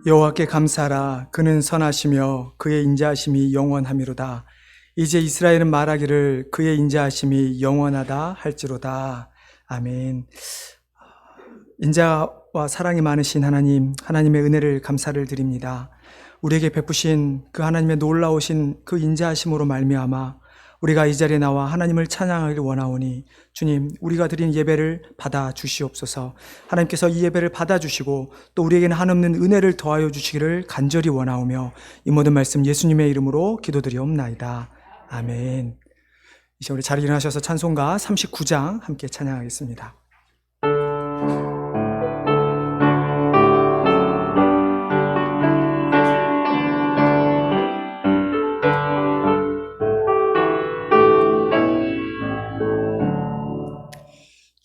여호와께 감사하라. 그는 선하시며 그의 인자하심이 영원하미로다. 이제 이스라엘은 말하기를 그의 인자하심이 영원하다 할지로다. 아멘. 인자와 사랑이 많으신 하나님, 하나님의 은혜를 감사를 드립니다. 우리에게 베푸신 그 하나님의 놀라우신 그 인자하심으로 말미암아 우리가 이 자리에 나와 하나님을 찬양하길 원하오니, 주님, 우리가 드린 예배를 받아 주시옵소서. 하나님께서 이 예배를 받아 주시고 또 우리에게는 한없는 은혜를 더하여 주시기를 간절히 원하오며, 이 모든 말씀 예수님의 이름으로 기도드리옵나이다. 아멘. 이제 우리 자리 일어나셔서 찬송가 39장 함께 찬양하겠습니다.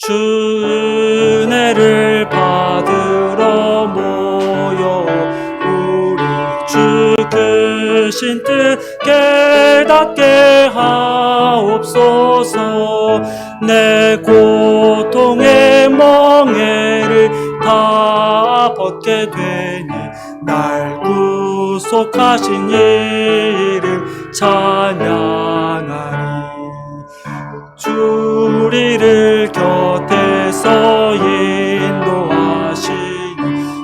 주 은혜를 받으러 모여 우리 주 크신 뜻 깨닫게 하옵소서. 내 고통의 멍에를 다 벗게 되니 날 구속하신 이름 찬양하리. 주 우리를 곁에서 인도하시니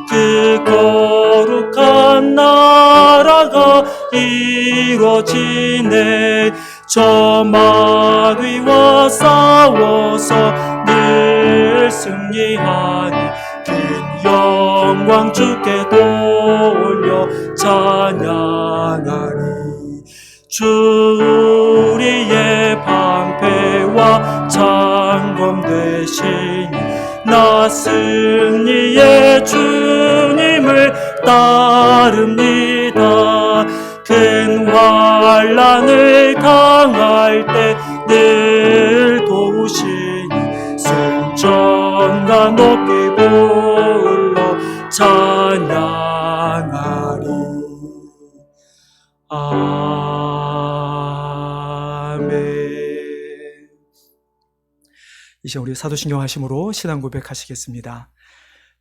그 거룩한 나라가 이루어지네. 저 마귀와 싸워서 늘 승리하니 긴 영광 주께 돌려 찬양하리. 주 우리의 방패와 창검 되시니 나 승리의 주님을 따릅니다. 큰 환난을 당할 때 늘 도우시니 승전과 높이 불러 찬양하리. 이제 우리 사도신경 하심으로 신앙 고백하시겠습니다.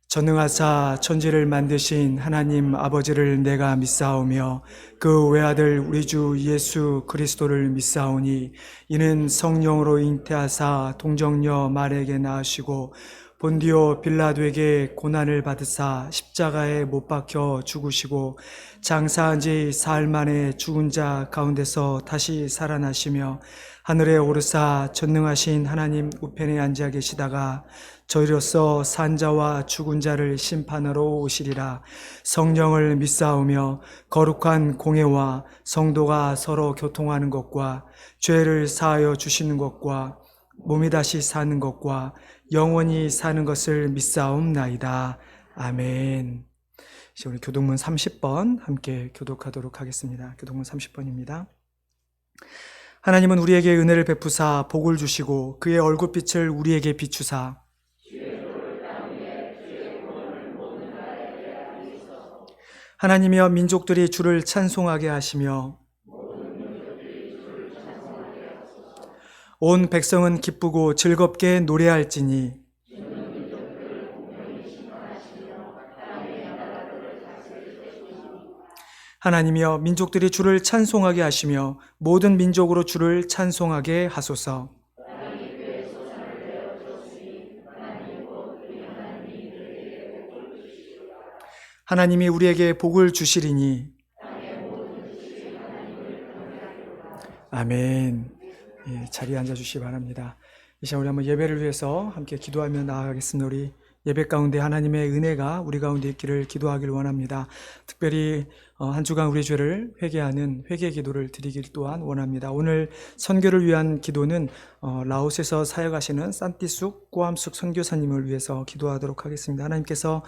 전능하사 천지를 만드신 하나님 아버지를 내가 믿사오며 그 외아들 우리 주 예수 그리스도를 믿사오니, 이는 성령으로 잉태하사 동정녀 마리아에게 낳으시고 본디오 빌라도에게 고난을 받으사 십자가에 못 박혀 죽으시고 장사한 지 사흘 만에 죽은 자 가운데서 다시 살아나시며 하늘에 오르사 전능하신 하나님 우편에 앉아 계시다가 저희로서 산자와 죽은 자를 심판하러 오시리라. 성령을 믿사오며 거룩한 공회와 성도가 서로 교통하는 것과 죄를 사하여 주시는 것과 몸이 다시 사는 것과 영원히 사는 것을 믿사옵나이다. 아멘. 이제 우리 교독문 30번 함께 교독하도록 하겠습니다. 교독문 30번입니다. 하나님은 우리에게 은혜를 베푸사 복을 주시고 그의 얼굴빛을 우리에게 비추사 하나님이여 민족들이 주를 찬송하게 하시며 온 백성은 기쁘고 즐겁게 노래할지니 하나님이여 민족들이 주를 찬송하게 하시며 모든 민족으로 주를 찬송하게 하소서. 하나님이 우리에게 복을 주시리니 아멘. 예, 자리에 앉아주시기 바랍니다. 이 시간 우리 한번 예배를 위해서 함께 기도하며 나아가겠습니다. 우리 예배 가운데 하나님의 은혜가 우리 가운데 있기를 기도하길 원합니다. 특별히 한 주간 우리 죄를 회개하는 회개 기도를 드리길 또한 원합니다. 오늘 선교를 위한 기도는 라오스에서 사역하시는 산티숙 꼬암숙 선교사님을 위해서 기도하도록 하겠습니다. 하나님께서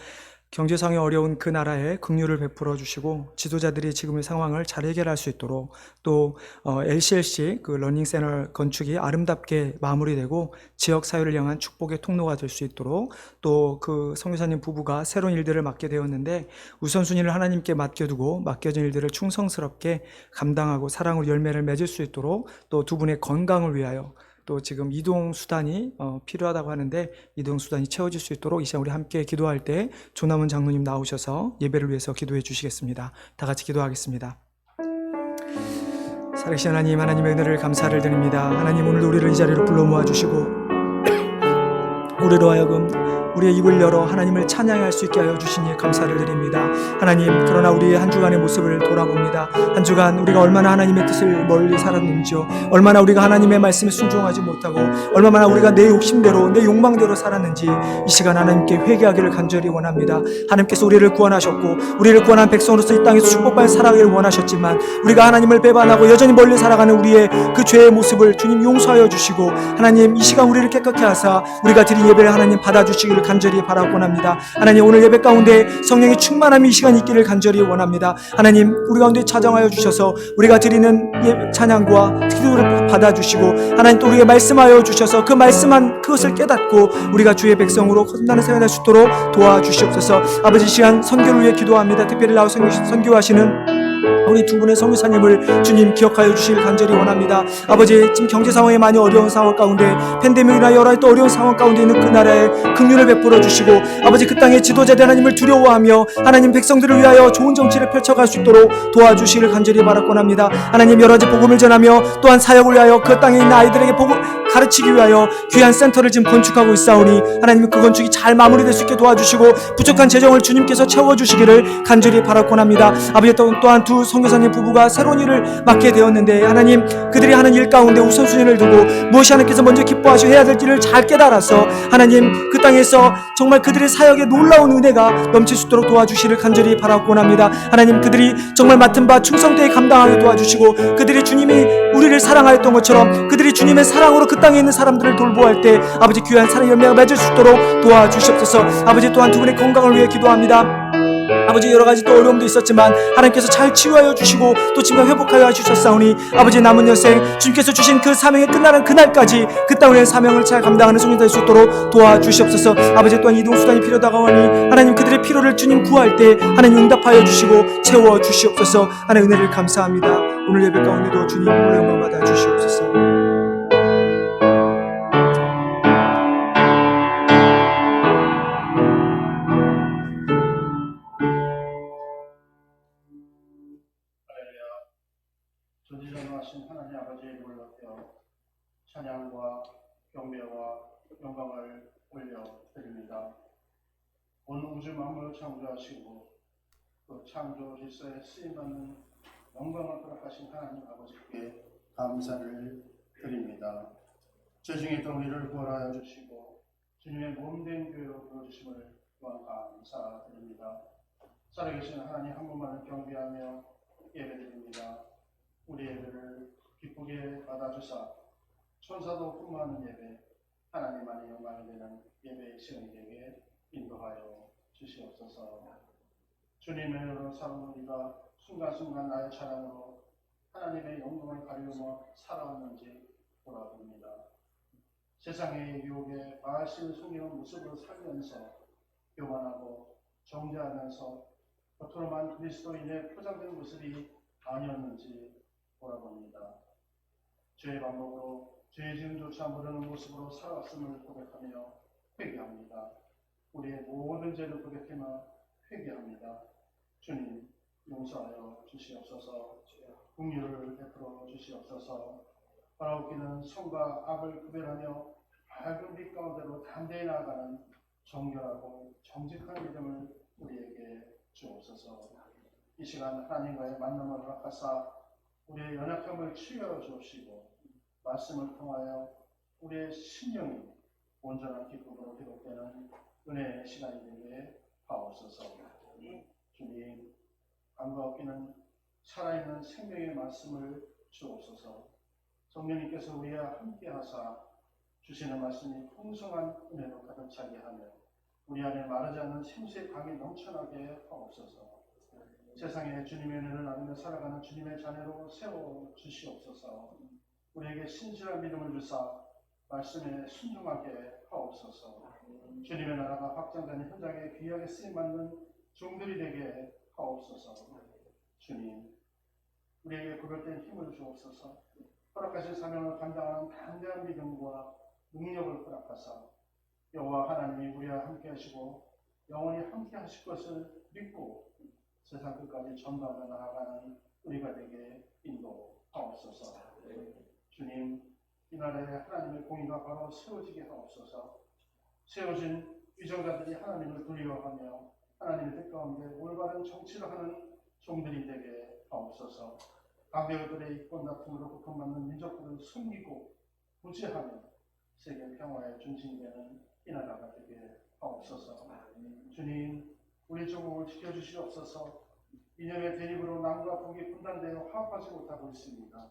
경제상의 어려운 그 나라에 긍휼을 베풀어 주시고 지도자들이 지금의 상황을 잘 해결할 수 있도록, 또 LCLC 그 러닝센터 건축이 아름답게 마무리되고 지역 사회를 향한 축복의 통로가 될 수 있도록, 또 그 선교사님 부부가 새로운 일들을 맡게 되었는데 우선순위를 하나님께 맡겨두고 맡겨진 일들을 충성스럽게 감당하고 사랑으로 열매를 맺을 수 있도록, 또 두 분의 건강을 위하여 또 지금 이동 수단이 필요하다고 하는데 이동 수단이 채워질 수 있도록 이 시간 우리 함께 기도할 때 조남은 장로님 나오셔서 예배를 위해서 기도해 주시겠습니다. 다 같이 기도하겠습니다. 살아계신 하나님, 하나님의 은혜를 감사를 드립니다. 하나님, 오늘도 우리를 이 자리로 불러 모아주시고 우리로 하여금 우리의 입을 열어 하나님을 찬양할 수 있게 하여 주시니 감사를 드립니다. 하나님, 그러나 우리의 한 주간의 모습을 돌아봅니다. 한 주간 우리가 얼마나 하나님의 뜻을 멀리 살았는지요, 얼마나 우리가 하나님의 말씀에 순종하지 못하고 얼마나 우리가 내 욕심대로 내 욕망대로 살았는지 이 시간 하나님께 회개하기를 간절히 원합니다. 하나님께서 우리를 구원하셨고 우리를 구원한 백성으로서 이 땅에서 축복받아 살아가기를 원하셨지만 우리가 하나님을 배반하고 여전히 멀리 살아가는 우리의 그 죄의 모습을 주님 용서하여 주시고 하나님, 이 시간 우리를 깨끗게 하사 우리가 드린 예배를 하나님 받아주시기를 간절히 바라고 원합니다. 하나님, 오늘 예배 가운데 성령의 충만함이 이 시간 있기를 간절히 원합니다. 하나님, 우리 가운데 찾아와여 주셔서 우리가 드리는 찬양과 기도를 받아주시고 하나님 또 우리에게 말씀하여 주셔서 그 말씀한 그것을 깨닫고 우리가 주의 백성으로 거듭나는 생활할 수 있도록 도와주시옵소서. 아버지, 이 시간 선교를 위해 기도합니다. 특별히 나와 선교하시는 우리 두 분의 선교사님을 주님 기억하여 주시길 간절히 원합니다. 아버지, 지금 경제 상황이 많이 어려운 상황 가운데 팬데믹이나 여러 또 어려운 상황 가운데 있는 그 나라에 긍휼을 베풀어 주시고 아버지, 그 땅의 지도자들 하나님을 두려워하며 하나님 백성들을 위하여 좋은 정치를 펼쳐갈 수 있도록 도와주시기를 간절히 바라곤 합니다. 하나님, 여러 가지 복음을 전하며 또한 사역을 위하여 그 땅에 있는 아이들에게 복음 가르치기 위하여 귀한 센터를 지금 건축하고 있사오니 하나님, 그 건축이 잘 마무리될 수 있게 도와주시고 부족한 재정을 주님께서 채워주시기를 간절히 바라곤 합니다. 아버지, 또한 두 선교사님 부부가 새로운 일을 맡게 되었는데 하나님, 그들이 하는 일 가운데 우선순위를 두고 무엇이 하나님께서 먼저 기뻐하시고 해야 될 일을 잘 깨달아서 하나님, 그 땅에서 정말 그들의 사역에 놀라운 은혜가 넘칠 수 있도록 도와주시기를 간절히 바라곤 합니다. 하나님, 그들이 정말 맡은 바 충성되게 감당하게 도와주시고 그들이 주님이 우리를 사랑하였던 것처럼 그들이 주님의 사랑으로 그 땅에 있는 사람들을 돌보할 때 아버지, 귀한 사랑의 열매가 맺을 수 있도록 도와주시옵소서. 아버지, 또한 두 분의 건강을 위해 기도합니다. 아버지, 여러 가지 또 어려움도 있었지만 하나님께서 잘 치유하여 주시고 또 지금 회복하여 주셨사오니 아버지, 남은 여생 주님께서 주신 그 사명이 끝나는 그날까지 그 땅의 사명을 잘 감당하는 성인 될 수 있도록 도와주시옵소서. 아버지, 또한 이동수단이 필요하다고 하니 하나님, 그들의 필요를 주님 구할 때 하나님 응답하여 주시고 채워 주시옵소서. 하나님, 은혜를 감사합니다. 오늘 예배 가운데도 주님 오늘 영광 받아 주시옵소서. 전지전능하신 하나님 아버지의 이름을 높여 찬양과 경배와 영광을 올려드립니다. 온 우주 만물을 창조하시고 그 창조 질서에 쓰임받는 영광을 허락하신 하나님 아버지께 감사를 드립니다. 죄중에 있던 우리를 구원하여 주시고 주님의 몸된 교회로 부르주심을 또한 감사드립니다. 살아계신 하나님 한 분만을 경배하며 예배드립니다. 우리 예배를 기쁘게 받아주사 천사도 풍부하는 예배, 하나님만의 영광이 되는 예배의 시간이 되게 인도하여 주시옵소서. 주님의 은혜로 사는 우리가 순간순간 나의 찬양으로 하나님의 영광을 가리우며 살아왔는지 돌아봅니다. 세상의 유혹에 바알신을 숨기는 모습으로 살면서 교만하고 정죄하면서 겉으로만 그리스도인의 포장된 모습이 아니었는지 돌아봅니다. 죄의 반복으로 죄의 지음조차 모르는 모습으로 살아왔음을 고백하며 회개합니다. 우리의 모든 죄를 고백하며 회개합니다. 주님, 용서하여 주시옵소서. 긍휼을 베풀어 주시옵소서. 바라옵기는 선과 악을 구별하며 밝은 빛 가운데로 담대히 나아가는 정결하고 정직한 믿음을 우리에게 주옵소서. 이 시간 하나님과의 만남을 허락하사 우리의 연약함을 치유하여 주옵시고 말씀을 통하여 우리의 심령이 온전한 기쁨으로 회복되는 은혜의 시간이 되게 하옵소서. 주님, 감과 없기는 살아있는 생명의 말씀을 주옵소서. 성령님께서 우리와 함께 하사 주시는 말씀이 풍성한 은혜로 가득 차게 하며 우리 안에 마르지 않는 생수의 강이 넘쳐나게 하옵소서. 세상에 주님의 은혜를 나누며 살아가는 주님의 자녀로 세워주시옵소서. 우리에게 신실한 믿음을 주사 말씀에 순종하게 하옵소서. 주님의 나라가 확장되는 현장에 귀하게 쓰임받는 종들이 되게 하옵소서. 주님, 우리에게 그럴 땐 힘을 주옵소서. 허락하신 사명을 감당하는 담대한 믿음과 능력을 허락하사 여호와 하나님이 우리와 함께 하시고 영원히 함께 하실 것을 믿고 세상 끝까지 전도하며 나아가는 우리가 되게 인도하옵소서. 주님, 이 나라에 하나님의 공의가 바로 세워지게 하옵소서. 세워진 위정자들이 하나님을 두려워하며 하나님의 뜻 가운데 올바른 정치를 하는 종들이 되게 하옵소서. 강대국들의 이권 다툼으로 고통받는 민족들을 섬기고 구제하며 세계 평화의 중심이 되는 이 나라가 되게 하옵소서. 주님, 우리 조국을 지켜주시옵소서. 이념의 대립으로 남과 북이 분단되어 화합하지 못하고 있습니다.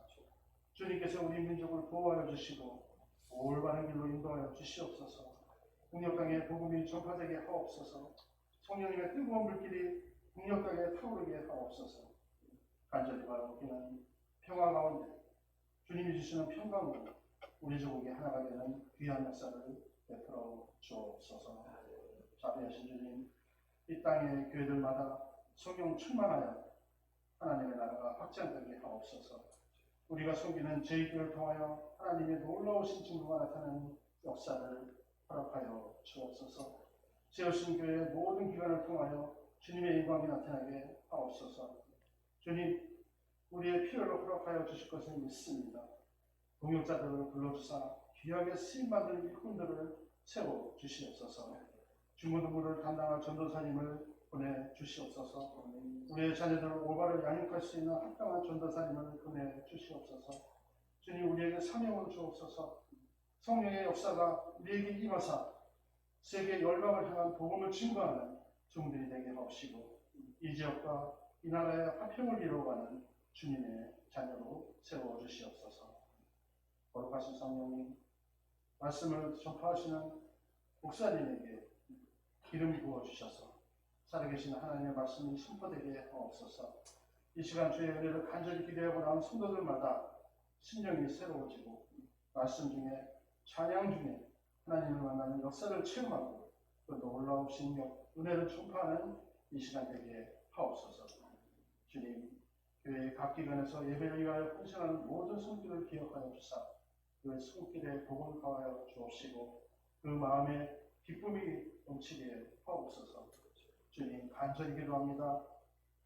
주님께서 우리 민족을 보호하여 주시고 올바른 길로 인도하여 주시옵소서. 국력강의 복음이 전파되게 하옵소서. 성령님의 뜨거운 불길이 국력강에 타오르게 하옵소서. 간절히 바라보기는 평화 가운데 주님이 주시는 평강으로 우리 조국이 하나가 되는 귀한 역사를 베풀어 주옵소서. 자비하신 주님, 이 땅의 교회들마다 성령 충만하여 하나님의 나라가 확장되게 하옵소서. 우리가 섬기는 저희들을 통하여 하나님의 놀라우신 증거가 나타나는 역사를 허락하여 주옵소서. 세우신 교회의 모든 기관을 통하여 주님의 영광이 나타나게 하옵소서. 주님, 우리의 필요를 허락하여 주실 것을 믿습니다. 동역자들을 불러주사 귀하게 쓰임받은 일꾼들을 세워주시옵소서. 중고등부를 담당할 전도사님을 보내주시옵소서. 우리의 자녀들을 올바로 양육할 수 있는 합당한 전도사님을 보내주시옵소서. 주님, 우리에게 사명을 주옵소서. 성령의 역사가 우리에게 임하사 세계 열방을 향한 복음을 증거하는 종들이 되게 하옵시고 이 지역과 이 나라의 화평을 이루어가는 주님의 자녀로 세워주시옵소서. 거룩하신 성령님, 말씀을 전파하시는 목사님에게 기름 부어주셔서 살아계신 하나님의 말씀이 선포되게 하옵소서. 이 시간 주의 은혜를 간절히 기대하고 나온 성도들마다 심령이 새로워지고 말씀 중에 찬양 중에 하나님을 만나는 역사를 체험하고 또 놀라우신 은혜를 전파하는 이 시간 되게 하옵소서. 주님, 교회의 각 기관에서 예배를 위하여 헌신하는 모든 손길을 기억하여 주사 그 손길에 복을 가하여 주옵시고 그 마음에 기쁨이 넘치게 하옵소서. 주님, 간절히 기도합니다.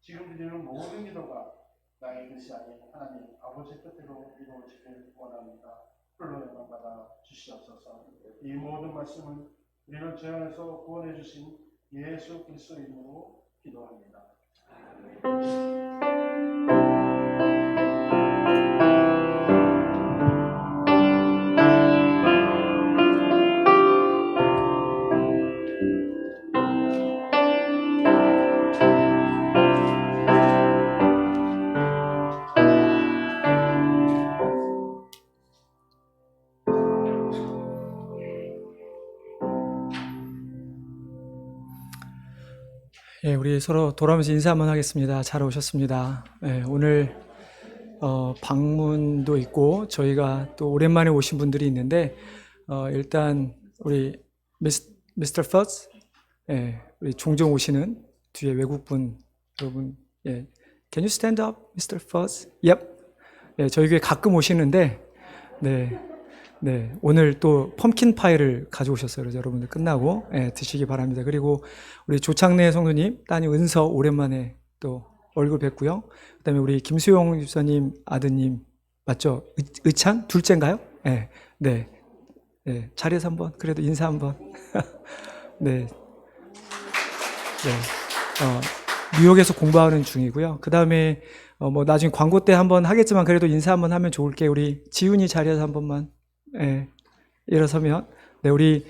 지금 드리는 모든 기도가 나의 뜻이 아닌 하나님 아버지 뜻대로 이루어지길 원합니다. 풀로 영광받아 주시옵소서. 이 모든 말씀은 우리를 죄 안에서 구원해 주신 예수 그리스도의 이름으로 기도합니다. 예, 우리 서로 돌아오면서 인사 한번 하겠습니다. 잘 오셨습니다. 예, 오늘 방문도 있고 저희가 또 오랜만에 오신 분들이 있는데 일단 우리 미스터 퍼스, 예, 우리 종종 오시는 뒤에 외국분 여러분, 예, Can you stand up, Mr. Fuzz? Yep. 예, 저희 교회 가끔 오시는데, 네, 오늘 또 펌킨 파이를 가져오셨어요. 그래서 여러분들 끝나고 드시기 바랍니다. 그리고 우리 조창래 성도님, 따님 은서 오랜만에 또 얼굴 뵙고요. 그다음에 우리 김수용 집사님 아드님 맞죠? 의찬 둘째인가요? 네, 자리에서 한번 그래도 인사 한번. 네. 뉴욕에서 공부하는 중이고요. 그 다음에 뭐 나중에 광고 때 한번 하겠지만 그래도 인사 한번 하면 좋을게요. 우리 지훈이 자리에서 한 번만. 일어서면. 네, 우리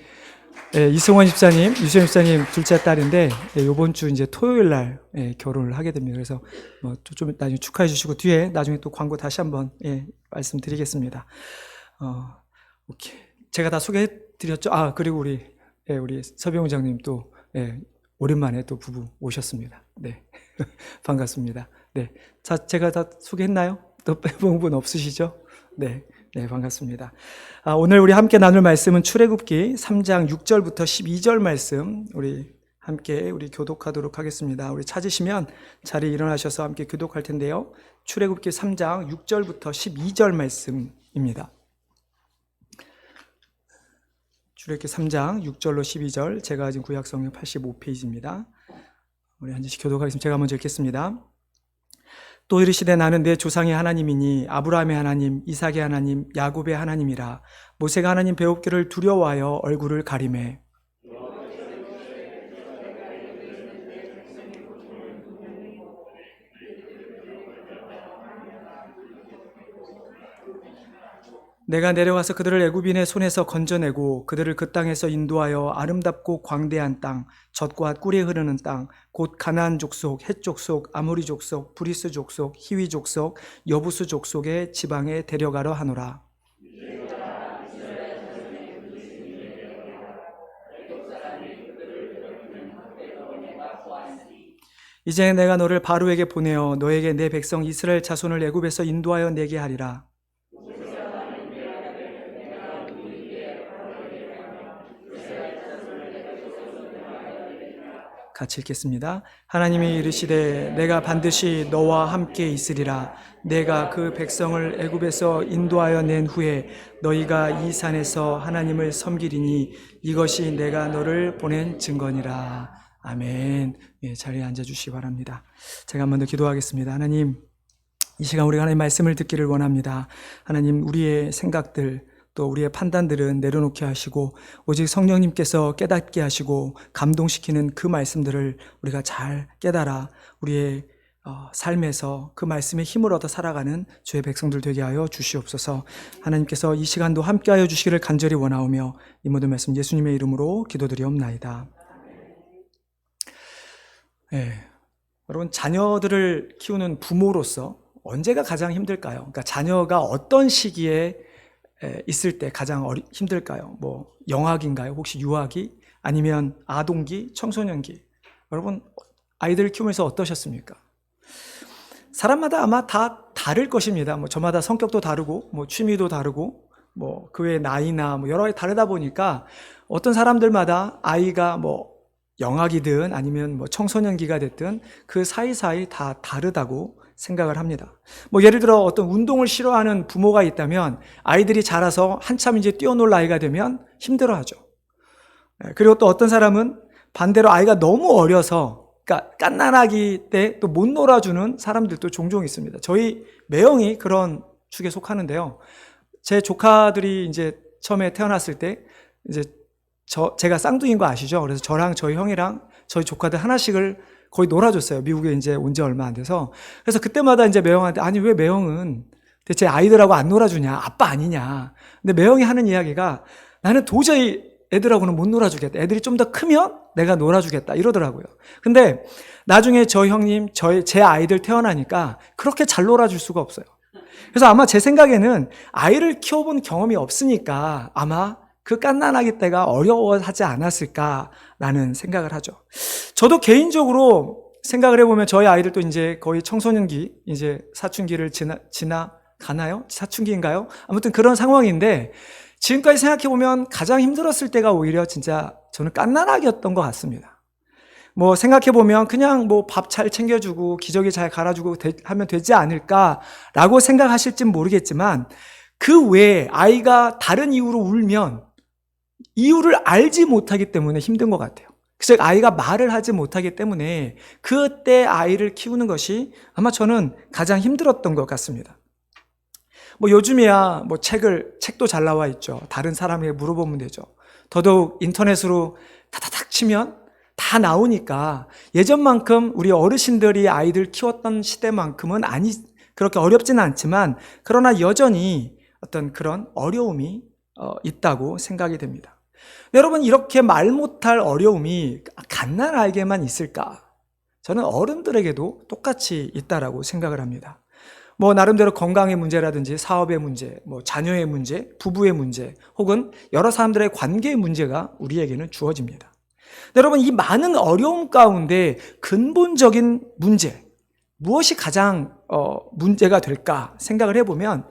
이승원 집사님, 유수영 집사님 둘째 딸인데 이번 주 이제 토요일 날 결혼을 하게 됩니다. 그래서 뭐 좀 나중에 축하해 주시고 뒤에 나중에 또 광고 다시 한번 말씀드리겠습니다. 오케이. 제가 다 소개해 드렸죠. 그리고 우리 서병장님 또 오랜만에 또 부부 오셨습니다. 네. 반갑습니다. 네. 자, 제가 다 소개했나요? 또 빼본 분 없으시죠? 네, 반갑습니다. 오늘 우리 함께 나눌 말씀은 출애굽기 3장 6절부터 12절 말씀 우리 함께 교독하도록 하겠습니다. 우리 찾으시면 자리에 일어나셔서 함께 교독할 텐데요. 출애굽기 3장 6절부터 12절 말씀 말씀입니다. 출애굽기 3장 6절로 12절, 제가 가진 구약성경 85페이지입니다. 우리 한 절씩 교독하겠습니다. 제가 먼저 읽겠습니다. 또 이르시되 나는 내 조상의 하나님이니 아브라함의 하나님, 이삭의 하나님, 야곱의 하나님이라. 모세가 하나님 배웁기를 두려워하여 얼굴을 가리매 내가 내려가서 그들을 애굽인의 손에서 건져내고 그들을 그 땅에서 인도하여 아름답고 광대한 땅, 젖과 꿀이 흐르는 땅, 곧 가나안 족속, 헷 족속, 아모리 족속, 브리스 족속, 히위 족속, 여부수 족속의 지방에 데려가려 하노라. 이제 내가 너를 바로에게 보내어 너에게 내 백성 이스라엘 자손을 애굽에서 인도하여 내게 하리라. 같이 읽겠습니다. 하나님이 이르시되 내가 반드시 너와 함께 있으리라. 내가 그 백성을 애굽에서 인도하여 낸 후에 너희가 이 산에서 하나님을 섬기리니 이것이 내가 너를 보낸 증거니라. 아멘. 예, 자리에 앉아주시기 바랍니다. 제가 한 번 더 기도하겠습니다. 하나님, 이 시간 우리가 하나님의 말씀을 듣기를 원합니다. 하나님, 우리의 생각들 또 우리의 판단들은 내려놓게 하시고 오직 성령님께서 깨닫게 하시고 감동시키는 그 말씀들을 우리가 잘 깨달아 우리의 삶에서 그 말씀의 힘을 얻어 살아가는 주의 백성들 되게 하여 주시옵소서. 하나님께서 이 시간도 함께하여 주시기를 간절히 원하오며 이 모든 말씀 예수님의 이름으로 기도드리옵나이다. 네. 여러분, 자녀들을 키우는 부모로서 언제가 가장 힘들까요? 그러니까 자녀가 어떤 시기에 있을 때 가장 힘들까요? 뭐 영아기인가요? 혹시 유아기? 아니면 아동기? 청소년기? 여러분, 아이들을 키우면서 어떠셨습니까? 사람마다 아마 다 다를 것입니다. 뭐 저마다 성격도 다르고 뭐 취미도 다르고 뭐 그 외에 나이나 뭐 여러 가지 다르다 보니까 어떤 사람들마다 아이가 뭐 영아기든 아니면 뭐 청소년기가 됐든 그 사이사이 다 다르다고 생각을 합니다. 뭐 예를 들어 어떤 운동을 싫어하는 부모가 있다면 아이들이 자라서 한참 이제 뛰어놀 나이가 되면 힘들어하죠. 그리고 또 어떤 사람은 반대로 아이가 너무 어려서 그러니까 갓난아기 때 또 못 놀아주는 사람들도 종종 있습니다. 저희 매형이 그런 축에 속하는데요. 제 조카들이 이제 처음에 태어났을 때 이제 제가 쌍둥이인 거 아시죠? 그래서 저랑 저희 형이랑 저희 조카들 하나씩을 거의 놀아줬어요. 미국에 이제 온 지 얼마 안 돼서. 그래서 그때마다 이제 매형한테, 아니, 왜 매형은 대체 아이들하고 안 놀아주냐? 아빠 아니냐? 근데 매형이 하는 이야기가 나는 도저히 애들하고는 못 놀아주겠다. 애들이 좀 더 크면 내가 놀아주겠다. 이러더라고요. 근데 나중에 저 형님, 제 아이들 태어나니까 그렇게 잘 놀아줄 수가 없어요. 그래서 아마 제 생각에는 아이를 키워본 경험이 없으니까 아마 그 갓난아기 때가 어려워하지 않았을까라는 생각을 하죠. 저도 개인적으로 생각을 해보면 저희 아이들도 이제 거의 청소년기, 이제 사춘기를 지나가나요? 사춘기인가요? 아무튼 그런 상황인데 지금까지 생각해보면 가장 힘들었을 때가 오히려 진짜 저는 갓난아기였던 것 같습니다. 뭐 생각해보면 그냥 뭐 밥 잘 챙겨주고 기저귀 잘 갈아주고 하면 되지 않을까라고 생각하실진 모르겠지만 그 외에 아이가 다른 이유로 울면 이유를 알지 못하기 때문에 힘든 것 같아요. 즉 아이가 말을 하지 못하기 때문에 그때 아이를 키우는 것이 아마 저는 가장 힘들었던 것 같습니다. 뭐 요즘이야 뭐 책도 잘 나와 있죠. 다른 사람에게 물어보면 되죠. 더더욱 인터넷으로 타타닥 치면 다 나오니까 예전만큼 우리 어르신들이 아이들 키웠던 시대만큼은 그렇게 어렵지는 않지만 그러나 여전히 어떤 그런 어려움이 있다고 생각이 됩니다. 여러분, 이렇게 말 못할 어려움이 갓난아이에게만 있을까? 저는 어른들에게도 똑같이 있다라고 생각을 합니다. 뭐 나름대로 건강의 문제라든지 사업의 문제, 뭐 자녀의 문제, 부부의 문제, 혹은 여러 사람들의 관계의 문제가 우리에게는 주어집니다. 여러분, 이 많은 어려움 가운데 근본적인 문제, 무엇이 가장 문제가 될까 생각을 해보면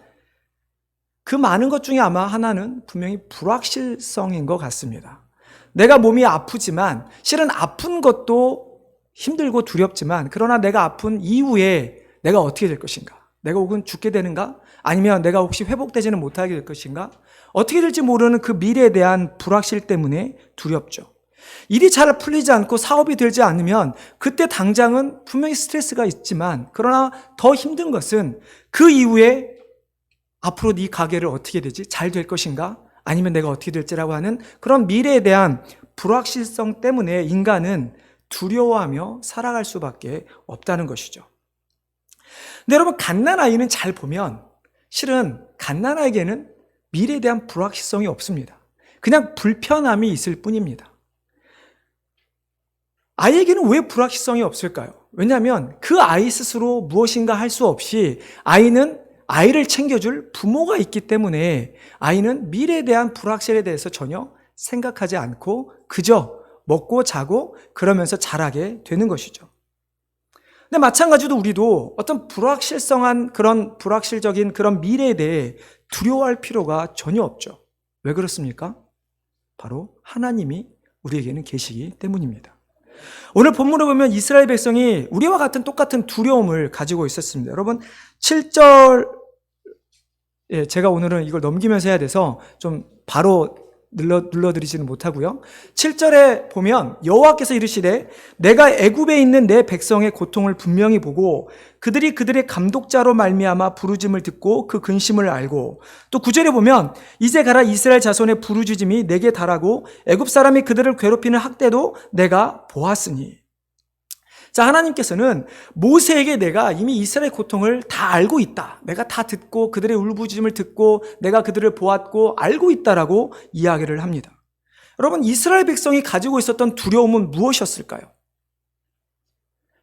그 많은 것 중에 아마 하나는 분명히 불확실성인 것 같습니다. 내가 몸이 아프지만 실은 아픈 것도 힘들고 두렵지만 그러나 내가 아픈 이후에 내가 어떻게 될 것인가? 내가 혹은 죽게 되는가? 아니면 내가 혹시 회복되지는 못하게 될 것인가? 어떻게 될지 모르는 그 미래에 대한 불확실 때문에 두렵죠. 일이 잘 풀리지 않고 사업이 되지 않으면 그때 당장은 분명히 스트레스가 있지만, 그러나 더 힘든 것은 그 이후에 앞으로 네 가게를 어떻게 되지? 잘 될 것인가? 아니면 내가 어떻게 될지라고 하는 그런 미래에 대한 불확실성 때문에 인간은 두려워하며 살아갈 수밖에 없다는 것이죠. 근데 여러분, 갓난아이는 잘 보면 실은 갓난아이에게는 미래에 대한 불확실성이 없습니다. 그냥 불편함이 있을 뿐입니다. 아이에게는 왜 불확실성이 없을까요? 왜냐하면 그 아이 스스로 무엇인가 할 수 없이 아이는 아이를 챙겨줄 부모가 있기 때문에 아이는 미래에 대한 불확실에 대해서 전혀 생각하지 않고 그저 먹고 자고 그러면서 자라게 되는 것이죠. 근데 마찬가지로 우리도 어떤 불확실성한 그런 불확실적인 그런 미래에 대해 두려워할 필요가 전혀 없죠. 왜 그렇습니까? 바로 하나님이 우리에게는 계시기 때문입니다. 오늘 본문을 보면 이스라엘 백성이 우리와 같은 똑같은 두려움을 가지고 있었습니다. 여러분 7절, 제가 오늘은 이걸 넘기면서 해야 돼서 좀 바로 눌러드리지는 못하고요. 7절에 보면 여호와께서 이르시되 내가 애굽에 있는 내 백성의 고통을 분명히 보고 그들이 그들의 감독자로 말미암아 부르짐을 듣고 그 근심을 알고, 또 9절에 보면 이제 가라 이스라엘 자손의 부르짖음이 내게 달하고 애굽 사람이 그들을 괴롭히는 학대도 내가 보았으니. 자, 하나님께서는 모세에게 내가 이미 이스라엘 고통을 다 알고 있다, 내가 다 듣고 그들의 울부짖음을 듣고 내가 그들을 보았고 알고 있다라고 이야기를 합니다. 여러분, 이스라엘 백성이 가지고 있었던 두려움은 무엇이었을까요?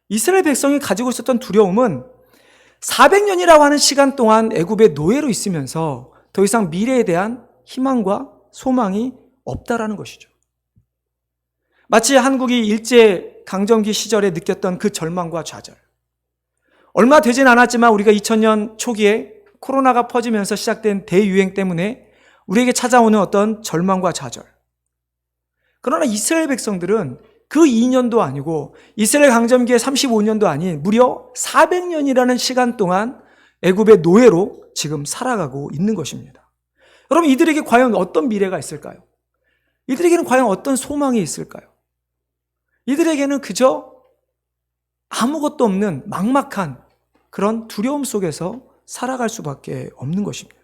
이스라엘 백성이 가지고 있었던 두려움은 400년이라고 하는 시간 동안 애굽의 노예로 있으면서 더 이상 미래에 대한 희망과 소망이 없다라는 것이죠. 마치 한국이 일제 강점기 시절에 느꼈던 그 절망과 좌절. 얼마 되진 않았지만 우리가 2000년 초기에 코로나가 퍼지면서 시작된 대유행 때문에 우리에게 찾아오는 어떤 절망과 좌절. 그러나 이스라엘 백성들은 그 2년도 아니고 이스라엘 강점기의 35년도 아닌 무려 400년이라는 시간 동안 애굽의 노예로 지금 살아가고 있는 것입니다. 여러분, 이들에게 과연 어떤 미래가 있을까요? 이들에게는 과연 어떤 소망이 있을까요? 이들에게는 그저 아무것도 없는 막막한 그런 두려움 속에서 살아갈 수밖에 없는 것입니다.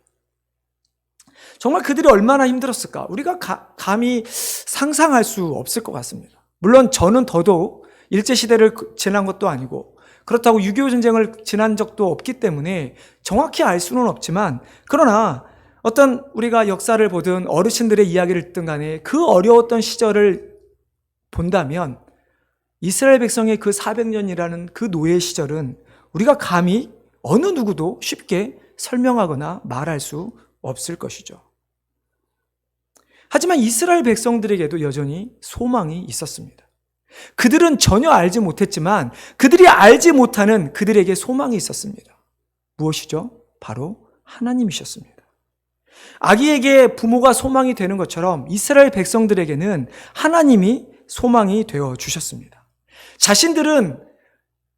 정말 그들이 얼마나 힘들었을까? 우리가 감히 상상할 수 없을 것 같습니다. 물론 저는 더더욱 일제시대를 지난 것도 아니고 그렇다고 6.25 전쟁을 지난 적도 없기 때문에 정확히 알 수는 없지만, 그러나 어떤 우리가 역사를 보든 어르신들의 이야기를 듣든 간에 그 어려웠던 시절을 본다면 이스라엘 백성의 그 400년이라는 그 노예 시절은 우리가 감히 어느 누구도 쉽게 설명하거나 말할 수 없을 것이죠. 하지만 이스라엘 백성들에게도 여전히 소망이 있었습니다. 그들은 전혀 알지 못했지만 그들이 알지 못하는 그들에게 소망이 있었습니다. 무엇이죠? 바로 하나님이셨습니다. 아기에게 부모가 소망이 되는 것처럼 이스라엘 백성들에게는 하나님이 소망이 되어 주셨습니다. 자신들은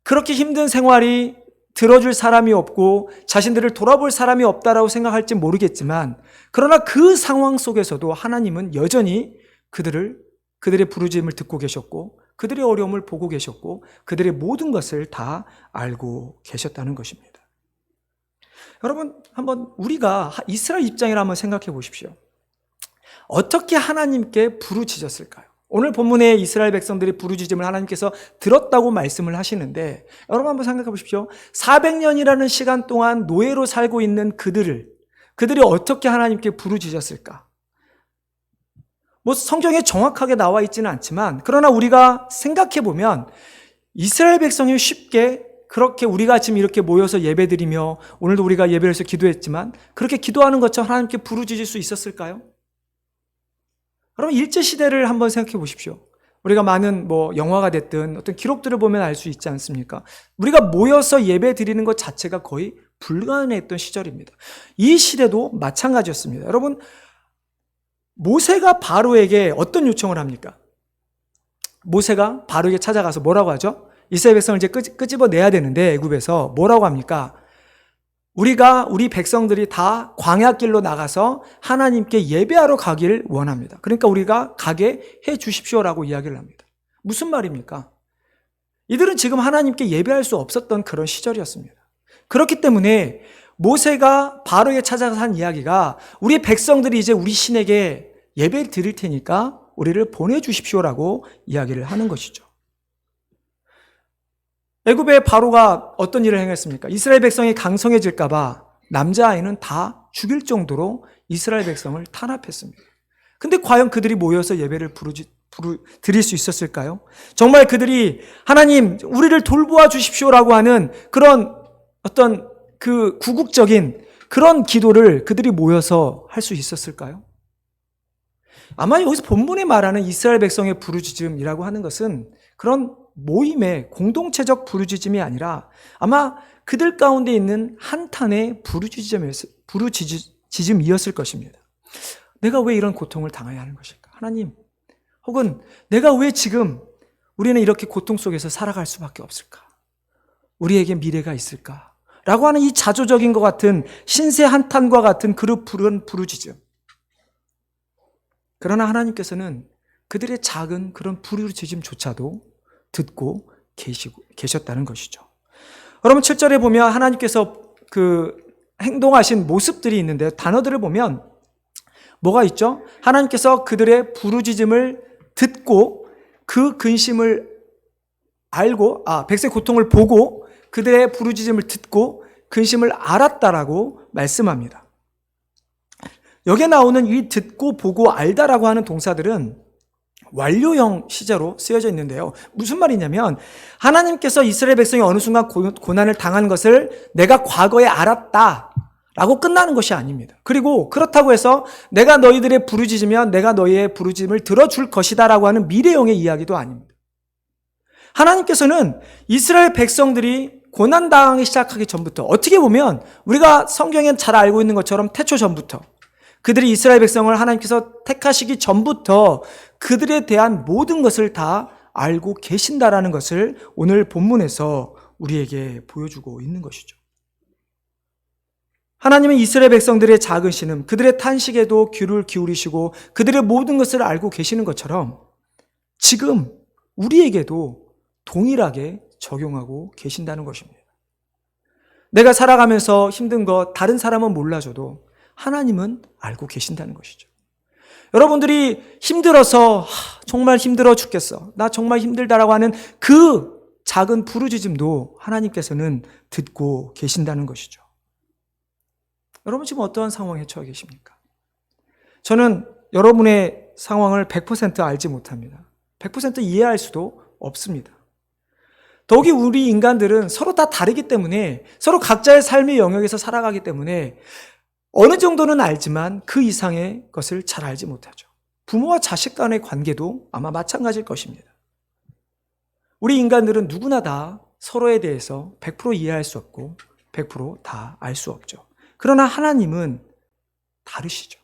그렇게 힘든 생활이 들어줄 사람이 없고 자신들을 돌아볼 사람이 없다라고 생각할지 모르겠지만, 그러나 그 상황 속에서도 하나님은 여전히 그들의 부르짖음을 듣고 계셨고 그들의 어려움을 보고 계셨고 그들의 모든 것을 다 알고 계셨다는 것입니다. 여러분, 한번 우리가 이스라엘 입장이라 한번 생각해 보십시오. 어떻게 하나님께 부르짖었을까요? 오늘 본문에 이스라엘 백성들이 부르짖음을 하나님께서 들었다고 말씀을 하시는데, 여러분 한번 생각해 보십시오. 400년이라는 시간 동안 노예로 살고 있는 그들이 어떻게 하나님께 부르짖었을까? 뭐 성경에 정확하게 나와 있지는 않지만, 그러나 우리가 생각해 보면 이스라엘 백성이 쉽게 그렇게 우리가 지금 이렇게 모여서 예배드리며 오늘도 우리가 예배를 해서 기도했지만 그렇게 기도하는 것처럼 하나님께 부르짖을 수 있었을까요? 여러분, 일제시대를 한번 생각해 보십시오. 우리가 많은 영화가 됐든 어떤 기록들을 보면 알 수 있지 않습니까? 우리가 모여서 예배 드리는 것 자체가 거의 불가능했던 시절입니다. 이 시대도 마찬가지였습니다. 여러분, 모세가 바로에게 어떤 요청을 합니까? 모세가 바로에게 찾아가서 뭐라고 하죠? 이스라엘 백성을 이제 끄집어내야 되는데 애굽에서 뭐라고 합니까? 우리 백성들이 다 광야길로 나가서 하나님께 예배하러 가길 원합니다. 그러니까 우리가 가게 해 주십시오라고 이야기를 합니다. 무슨 말입니까? 이들은 지금 하나님께 예배할 수 없었던 그런 시절이었습니다. 그렇기 때문에 모세가 바로에 찾아가서 한 이야기가 우리 백성들이 이제 우리 신에게 예배를 드릴 테니까 우리를 보내주십시오라고 이야기를 하는 것이죠. 애굽의 바로가 어떤 일을 행했습니까? 이스라엘 백성이 강성해질까 봐 남자아이는 다 죽일 정도로 이스라엘 백성을 탄압했습니다. 근데 과연 그들이 모여서 예배를 드릴 수 있었을까요? 정말 그들이 하나님 우리를 돌보아 주십시오라고 하는 그런 어떤 그 구국적인 그런 기도를 그들이 모여서 할 수 있었을까요? 아마 여기서 본문에 말하는 이스라엘 백성의 부르짖음이라고 하는 것은 그런 모임의 공동체적 부르짖음이 아니라 아마 그들 가운데 있는 한탄의 부르짖음이었을 것입니다. 내가 왜 이런 고통을 당해야 하는 것일까? 하나님, 혹은 내가 왜 지금 우리는 이렇게 고통 속에서 살아갈 수밖에 없을까? 우리에게 미래가 있을까? 라고 하는 이 자조적인 것 같은 신세 한탄과 같은 그런 부르짖음. 그러나 하나님께서는 그들의 작은 그런 부르짖음조차도 듣고 계셨다는 것이죠. 여러분 7절에 보면 하나님께서 그 행동하신 모습들이 있는데요. 단어들을 보면 뭐가 있죠? 하나님께서 그들의 부르짖음을 듣고 그 근심을 알고 백성의 고통을 보고 그들의 부르짖음을 듣고 근심을 알았다라고 말씀합니다. 여기에 나오는 이 듣고 보고 알다라고 하는 동사들은 완료형 시제로 쓰여져 있는데요. 무슨 말이냐면 하나님께서 이스라엘 백성이 어느 순간 고난을 당한 것을 내가 과거에 알았다라고 끝나는 것이 아닙니다. 그리고 그렇다고 해서 내가 너희들의 부르짖으면 내가 너희의 부르짖음을 들어줄 것이다라고 하는 미래형의 이야기도 아닙니다. 하나님께서는 이스라엘 백성들이 고난당하기 시작하기 전부터 어떻게 보면 우리가 성경에 잘 알고 있는 것처럼 태초 전부터 그들이 이스라엘 백성을 하나님께서 택하시기 전부터 그들에 대한 모든 것을 다 알고 계신다라는 것을 오늘 본문에서 우리에게 보여주고 있는 것이죠. 하나님은 이스라엘 백성들의 작은 신음, 그들의 탄식에도 귀를 기울이시고 그들의 모든 것을 알고 계시는 것처럼 지금 우리에게도 동일하게 적용하고 계신다는 것입니다. 내가 살아가면서 힘든 것 다른 사람은 몰라줘도 하나님은 알고 계신다는 것이죠. 여러분들이 힘들어서 정말 힘들어 죽겠어. 나 정말 힘들다라고 하는 그 작은 부르짖음도 하나님께서는 듣고 계신다는 것이죠. 여러분 지금 어떠한 상황에 처해 계십니까? 저는 여러분의 상황을 100% 알지 못합니다. 100% 이해할 수도 없습니다. 더욱이 우리 인간들은 서로 다 다르기 때문에 서로 각자의 삶의 영역에서 살아가기 때문에 어느 정도는 알지만 그 이상의 것을 잘 알지 못하죠. 부모와 자식 간의 관계도 아마 마찬가지일 것입니다. 우리 인간들은 누구나 다 서로에 대해서 100% 이해할 수 없고 100% 다 알 수 없죠. 그러나 하나님은 다르시죠.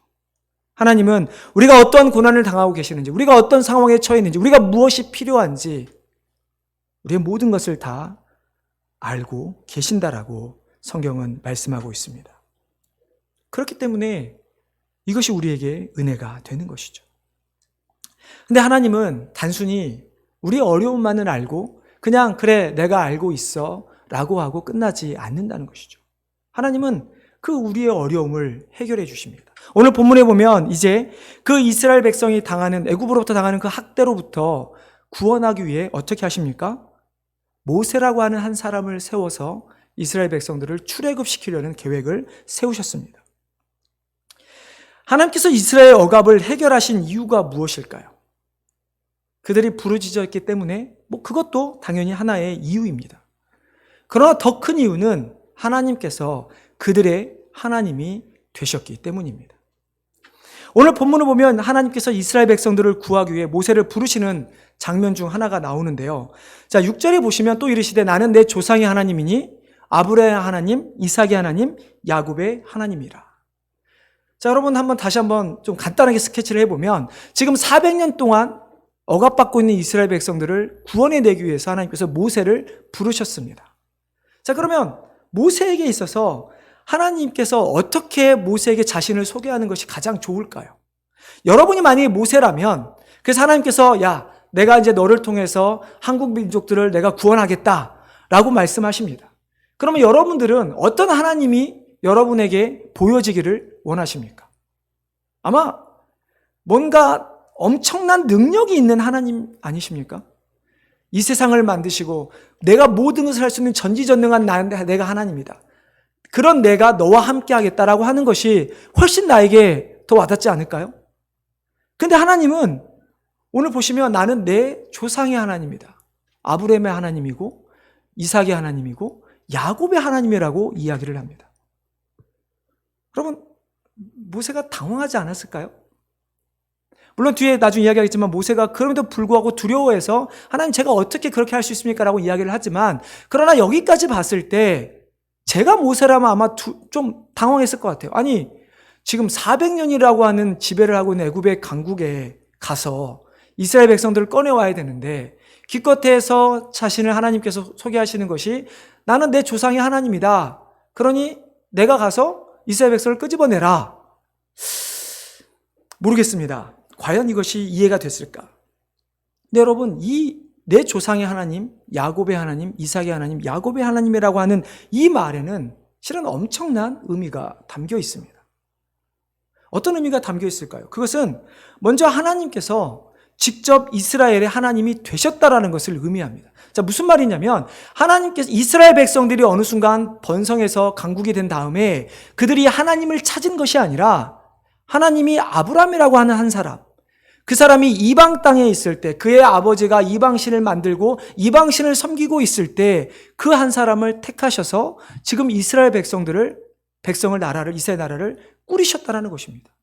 하나님은 우리가 어떤 고난을 당하고 계시는지, 우리가 어떤 상황에 처해 있는지, 우리가 무엇이 필요한지 우리의 모든 것을 다 알고 계신다라고 성경은 말씀하고 있습니다. 그렇기 때문에 이것이 우리에게 은혜가 되는 것이죠. 근데 하나님은 단순히 우리의 어려움만을 알고 그냥 그래 내가 알고 있어 라고 하고 끝나지 않는다는 것이죠. 하나님은 그 우리의 어려움을 해결해 주십니다. 오늘 본문에 보면 이제 그 이스라엘 백성이 당하는 애굽으로부터 당하는 그 학대로부터 구원하기 위해 어떻게 하십니까? 모세라고 하는 한 사람을 세워서 이스라엘 백성들을 출애굽시키려는 계획을 세우셨습니다. 하나님께서 이스라엘 억압을 해결하신 이유가 무엇일까요? 그들이 부르짖었기 때문에 그것도 당연히 하나의 이유입니다. 그러나 더 큰 이유는 하나님께서 그들의 하나님이 되셨기 때문입니다. 오늘 본문을 보면 하나님께서 이스라엘 백성들을 구하기 위해 모세를 부르시는 장면 중 하나가 나오는데요. 자, 6절에 보시면 또 이르시되 나는 내 조상의 하나님이니 아브라함의 하나님, 이삭의 하나님, 야곱의 하나님이라. 자, 여러분 다시 한번 좀 간단하게 스케치를 해보면 지금 400년 동안 억압받고 있는 이스라엘 백성들을 구원해내기 위해서 하나님께서 모세를 부르셨습니다. 자, 그러면 모세에게 있어서 하나님께서 어떻게 모세에게 자신을 소개하는 것이 가장 좋을까요? 여러분이 만약에 모세라면, 그래서 하나님께서 야, 내가 이제 너를 통해서 한국 민족들을 내가 구원하겠다라고 말씀하십니다. 그러면 여러분들은 어떤 하나님이 여러분에게 보여지기를 원하십니까? 아마 뭔가 엄청난 능력이 있는 하나님 아니십니까? 이 세상을 만드시고 내가 모든 것을 할 수 있는 전지전능한 내가 하나님이다. 그런 내가 너와 함께 하겠다라고 하는 것이 훨씬 나에게 더 와닿지 않을까요? 근데 하나님은 오늘 보시면 나는 내 조상의 하나님이다. 아브라함의 하나님이고 이삭의 하나님이고 야곱의 하나님이라고 이야기를 합니다. 여러분, 모세가 당황하지 않았을까요? 물론 뒤에 나중에 이야기하겠지만 모세가 그럼에도 불구하고 두려워해서 하나님 제가 어떻게 그렇게 할 수 있습니까? 라고 이야기를 하지만 그러나 여기까지 봤을 때 제가 모세라면 아마 좀 당황했을 것 같아요. 아니 지금 400년이라고 하는 지배를 하고 있는 애굽의 강국에 가서 이스라엘 백성들을 꺼내와야 되는데 기껏해서 자신을 하나님께서 소개하시는 것이 나는 내 조상의 하나님이다. 그러니 내가 가서 이스라엘 백성을 끄집어내라. 모르겠습니다. 과연 이것이 이해가 됐을까? 근데 여러분, 이 내 조상의 하나님, 야곱의 하나님, 이삭의 하나님, 야곱의 하나님이라고 하는 이 말에는 실은 엄청난 의미가 담겨 있습니다. 어떤 의미가 담겨 있을까요? 그것은 먼저 하나님께서 직접 이스라엘의 하나님이 되셨다라는 것을 의미합니다. 자, 무슨 말이냐면 하나님께서 이스라엘 백성들이 어느 순간 번성해서 강국이 된 다음에 그들이 하나님을 찾은 것이 아니라 하나님이 아브라함이라고 하는 한 사람, 그 사람이 이방 땅에 있을 때 그의 아버지가 이방신을 만들고 이방신을 섬기고 있을 때 그 한 사람을 택하셔서 지금 이스라엘 백성을 나라를 이스라엘 나라를 꾸리셨다라는 것입니다.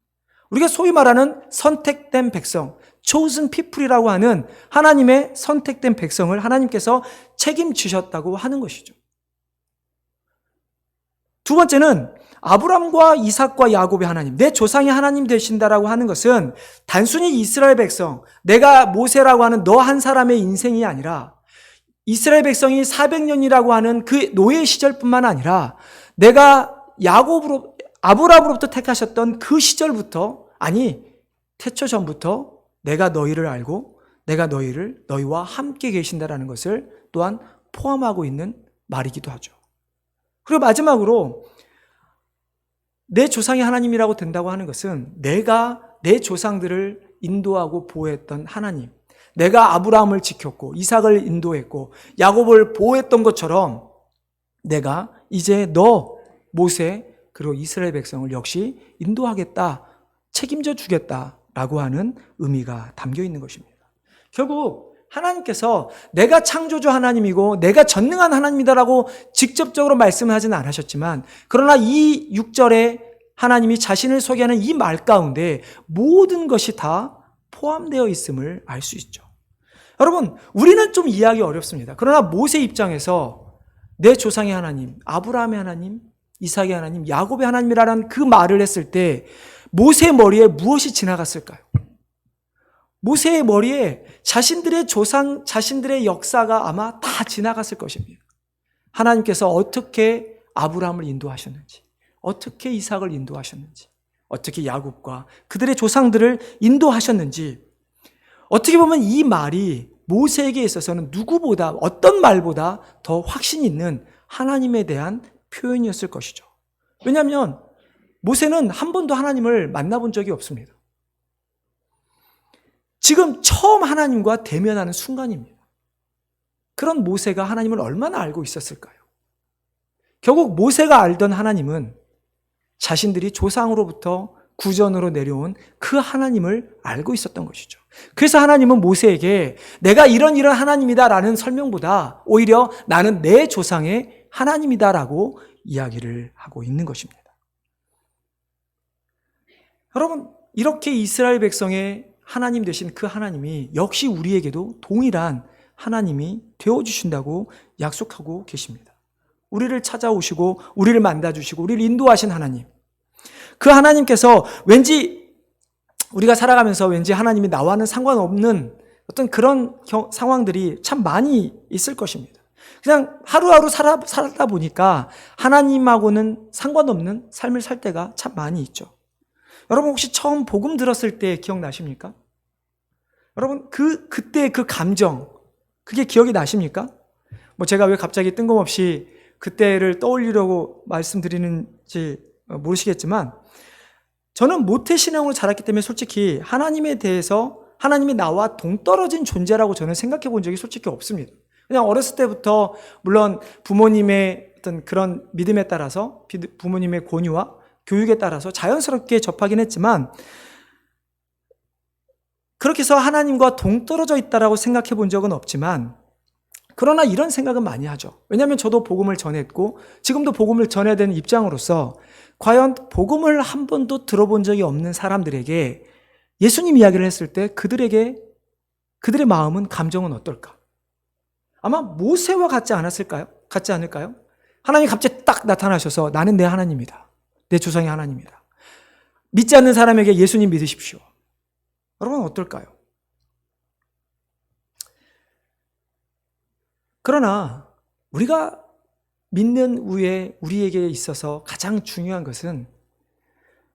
우리가 소위 말하는 선택된 백성, chosen people이라고 하는 하나님의 선택된 백성을 하나님께서 책임지셨다고 하는 것이죠. 두 번째는 아브람과 이삭과 야곱의 하나님, 내 조상의 하나님 되신다라고 하는 것은 단순히 이스라엘 백성, 내가 모세라고 하는 너 한 사람의 인생이 아니라 이스라엘 백성이 400년이라고 하는 그 노예 시절뿐만 아니라 내가 아브람으로부터 택하셨던 그 시절부터, 아니 태초 전부터 내가 너희를 알고 내가 너희와 함께 계신다라는 것을 또한 포함하고 있는 말이기도 하죠. 그리고 마지막으로 내 조상의 하나님이라고 된다고 하는 것은 내가 내 조상들을 인도하고 보호했던 하나님, 내가 아브라함을 지켰고 이삭을 인도했고 야곱을 보호했던 것처럼 내가 이제 너 모세 그리고 이스라엘 백성을 역시 인도하겠다, 책임져 주겠다라고 하는 의미가 담겨 있는 것입니다. 결국 하나님께서 내가 창조주 하나님이고 내가 전능한 하나님이다라고 직접적으로 말씀을 하지는 않으셨지만 그러나 이 6절에 하나님이 자신을 소개하는 이 말 가운데 모든 것이 다 포함되어 있음을 알 수 있죠. 여러분, 우리는 좀 이해하기 어렵습니다. 그러나 모세 입장에서 내 조상의 하나님, 아브라함의 하나님, 이삭의 하나님, 야곱의 하나님이라는 그 말을 했을 때 모세의 머리에 무엇이 지나갔을까요? 모세의 머리에 자신들의 조상, 자신들의 역사가 아마 다 지나갔을 것입니다. 하나님께서 어떻게 아브라함을 인도하셨는지, 어떻게 이삭을 인도하셨는지, 어떻게 야곱과 그들의 조상들을 인도하셨는지, 어떻게 보면 이 말이 모세에게 있어서는 누구보다, 어떤 말보다 더 확신 있는 하나님에 대한 표현이었을 것이죠. 왜냐하면 모세는 한 번도 하나님을 만나본 적이 없습니다. 지금 처음 하나님과 대면하는 순간입니다. 그런 모세가 하나님을 얼마나 알고 있었을까요? 결국 모세가 알던 하나님은 자신들이 조상으로부터 구전으로 내려온 그 하나님을 알고 있었던 것이죠. 그래서 하나님은 모세에게 내가 이런 하나님이다라는 설명보다 오히려 나는 내 조상의 하나님이다라고 이야기를 하고 있는 것입니다. 여러분, 이렇게 이스라엘 백성의 하나님 되신 그 하나님이 역시 우리에게도 동일한 하나님이 되어주신다고 약속하고 계십니다. 우리를 찾아오시고 우리를 만나주시고 우리를 인도하신 하나님, 그 하나님께서 왠지 우리가 살아가면서 왠지 하나님이 나와는 상관없는 어떤 그런 상황들이 참 많이 있을 것입니다. 그냥 하루하루 살다 보니까 하나님하고는 상관없는 삶을 살 때가 참 많이 있죠. 여러분 혹시 처음 복음 들었을 때 기억나십니까? 여러분 그때 그 감정, 그게 기억이 나십니까? 제가 왜 갑자기 뜬금없이 그때를 떠올리려고 말씀드리는지 모르시겠지만, 저는 모태신앙으로 자랐기 때문에 솔직히 하나님에 대해서 하나님이 나와 동떨어진 존재라고 저는 생각해 본 적이 솔직히 없습니다. 그냥 어렸을 때부터 물론 부모님의 어떤 그런 믿음에 따라서, 부모님의 권유와 교육에 따라서 자연스럽게 접하긴 했지만, 그렇게 해서 하나님과 동떨어져 있다라고 생각해 본 적은 없지만, 그러나 이런 생각은 많이 하죠. 왜냐하면 저도 복음을 전했고 지금도 복음을 전해야 되는 입장으로서, 과연 복음을 한 번도 들어본 적이 없는 사람들에게 예수님 이야기를 했을 때 그들의 마음은, 감정은 어떨까? 아마 모세와 같지 않을까요? 하나님이 갑자기 딱 나타나셔서 나는 내 하나님이다, 내 조상의 하나님이다, 믿지 않는 사람에게 예수님 믿으십시오. 여러분 어떨까요? 그러나 우리가 믿는 후에 우리에게 있어서 가장 중요한 것은,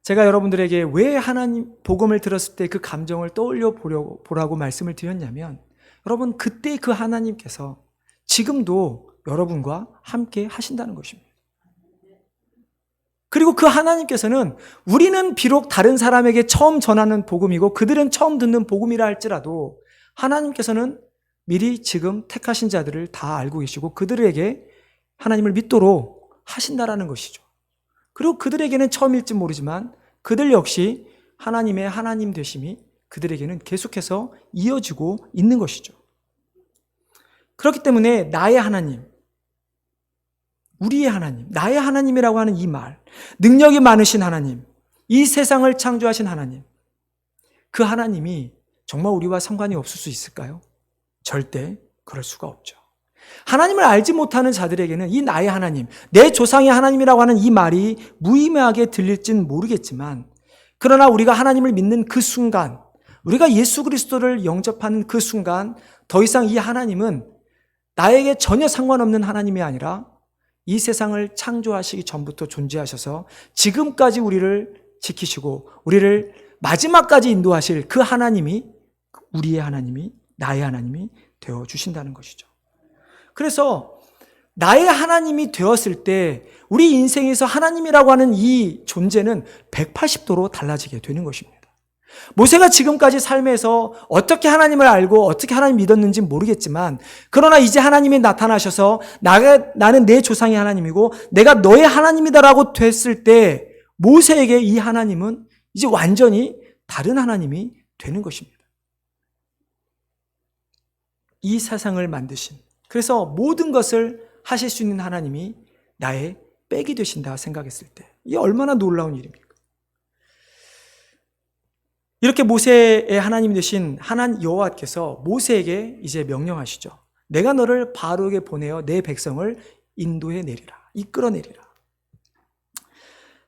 제가 여러분들에게 왜 하나님 복음을 들었을 때 그 감정을 떠올려 보라고 말씀을 드렸냐면, 여러분 그때 그 하나님께서 지금도 여러분과 함께 하신다는 것입니다. 그리고 그 하나님께서는, 우리는 비록 다른 사람에게 처음 전하는 복음이고 그들은 처음 듣는 복음이라 할지라도 하나님께서는 미리 지금 택하신 자들을 다 알고 계시고 그들에게 하나님을 믿도록 하신다라는 것이죠. 그리고 그들에게는 처음일지 모르지만 그들 역시 하나님의 하나님 되심이 그들에게는 계속해서 이어지고 있는 것이죠. 그렇기 때문에 나의 하나님, 우리의 하나님, 나의 하나님이라고 하는 이 말, 능력이 많으신 하나님, 이 세상을 창조하신 하나님, 그 하나님이 정말 우리와 상관이 없을 수 있을까요? 절대 그럴 수가 없죠. 하나님을 알지 못하는 자들에게는 이 나의 하나님, 내 조상의 하나님이라고 하는 이 말이 무의미하게 들릴진 모르겠지만, 그러나 우리가 하나님을 믿는 그 순간, 우리가 예수 그리스도를 영접하는 그 순간, 더 이상 이 하나님은 나에게 전혀 상관없는 하나님이 아니라 이 세상을 창조하시기 전부터 존재하셔서 지금까지 우리를 지키시고 우리를 마지막까지 인도하실 그 하나님이, 우리의 하나님이, 나의 하나님이 되어주신다는 것이죠. 그래서 나의 하나님이 되었을 때 우리 인생에서 하나님이라고 하는 이 존재는 180도로 달라지게 되는 것입니다. 모세가 지금까지 삶에서 어떻게 하나님을 알고 어떻게 하나님 믿었는지 모르겠지만, 그러나 이제 하나님이 나타나셔서 나는 내 조상의 하나님이고 내가 너의 하나님이다라고 됐을 때, 모세에게 이 하나님은 이제 완전히 다른 하나님이 되는 것입니다. 이 세상을 만드신, 그래서 모든 것을 하실 수 있는 하나님이 나의 백이 되신다 생각했을 때, 이게 얼마나 놀라운 일입니까? 이렇게 모세의 하나님 되신 하나님 여호와께서 모세에게 이제 명령하시죠. 내가 너를 바로에게 보내어 내 백성을 인도해 내리라, 이끌어 내리라.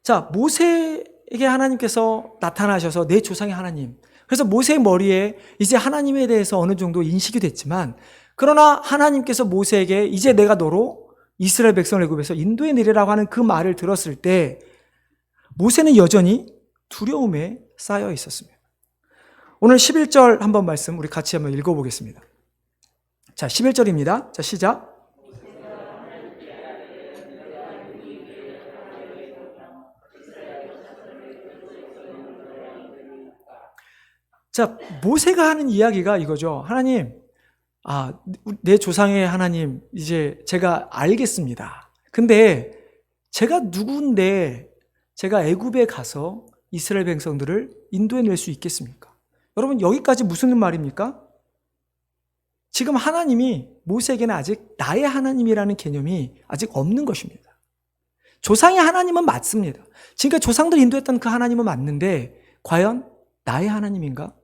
자, 모세에게 하나님께서 나타나셔서 내 조상의 하나님, 그래서 모세의 머리에 이제 하나님에 대해서 어느 정도 인식이 됐지만, 그러나 하나님께서 모세에게 이제 내가 너로 이스라엘 백성을 애굽에서 인도해 내리라고 하는 그 말을 들었을 때, 모세는 여전히 두려움에 쌓여 있었습니다. 오늘 11절 한번 말씀 우리 같이 한번 읽어보겠습니다. 자, 11절입니다. 자, 시작. 자, 모세가 하는 이야기가 이거죠. 하나님, 내 조상의 하나님, 이제 제가 알겠습니다. 근데 제가 누군데 제가 애굽에 가서 이스라엘 백성들을 인도해 낼 수 있겠습니까? 여러분, 여기까지 무슨 말입니까? 지금 하나님이 모세에게는 아직 나의 하나님이라는 개념이 아직 없는 것입니다. 조상의 하나님은 맞습니다. 지금까지 조상들 인도했던 그 하나님은 맞는데 과연 나의 하나님인가?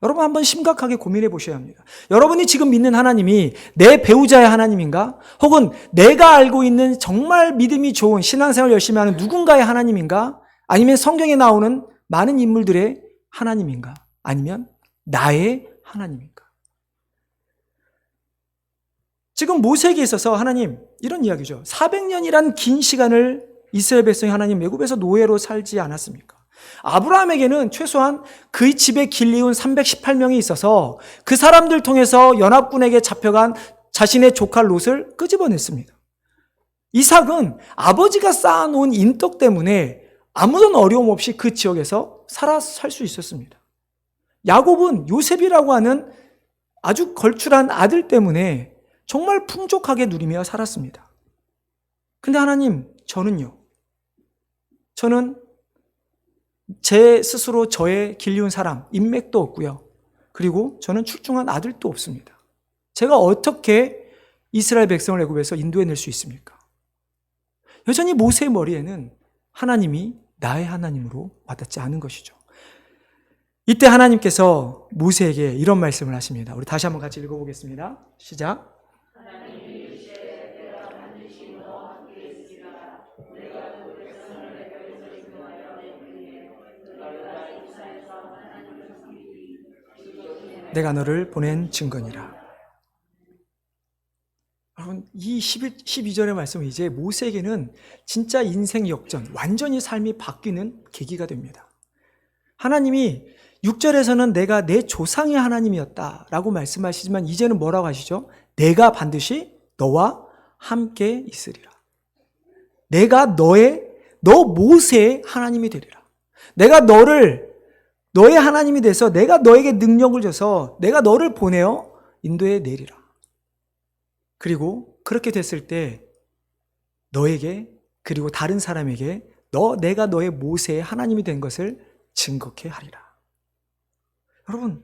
여러분 한번 심각하게 고민해 보셔야 합니다. 여러분이 지금 믿는 하나님이 내 배우자의 하나님인가? 혹은 내가 알고 있는 정말 믿음이 좋은 신앙생활 열심히 하는 누군가의 하나님인가? 아니면 성경에 나오는 많은 인물들의 하나님인가? 아니면 나의 하나님인가? 지금 모세에게 있어서 하나님 이런 이야기죠. 400년이란 긴 시간을 이스라엘 백성이 하나님 애굽에서 노예로 살지 않았습니까? 아브라함에게는 최소한 그의 집에 길리온 318명이 있어서 그 사람들 통해서 연합군에게 잡혀간 자신의 조카 롯을 끄집어냈습니다. 이삭은 아버지가 쌓아놓은 인덕 때문에 아무런 어려움 없이 그 지역에서 살 수 있었습니다. 야곱은 요셉이라고 하는 아주 걸출한 아들 때문에 정말 풍족하게 누리며 살았습니다. 근데 하나님, 저는요. 저는 제 스스로 저의 길리운 사람, 인맥도 없고요. 그리고 저는 출중한 아들도 없습니다. 제가 어떻게 이스라엘 백성을 애굽에서 인도해낼 수 있습니까? 여전히 모세의 머리에는 하나님이 나의 하나님으로 와닿지 않은 것이죠. 이때 하나님께서 모세에게 이런 말씀을 하십니다. 우리 다시 한번 같이 읽어보겠습니다. 시작. 내가 너를 보낸 증거니라. 여러분, 이 12절의 말씀은 이제 모세에게는 진짜 인생 역전, 완전히 삶이 바뀌는 계기가 됩니다. 하나님이 6절에서는 내가 내 조상의 하나님이었다라고 말씀하시지만 이제는 뭐라고 하시죠? 내가 반드시 너와 함께 있으리라. 내가 너 모세의 하나님이 되리라. 내가 너의 하나님이 돼서 내가 너에게 능력을 줘서 내가 너를 보내어 인도에 내리라. 그리고 그렇게 됐을 때 너에게 그리고 다른 사람에게 내가 너의 모세의 하나님이 된 것을 증거케 하리라. 여러분,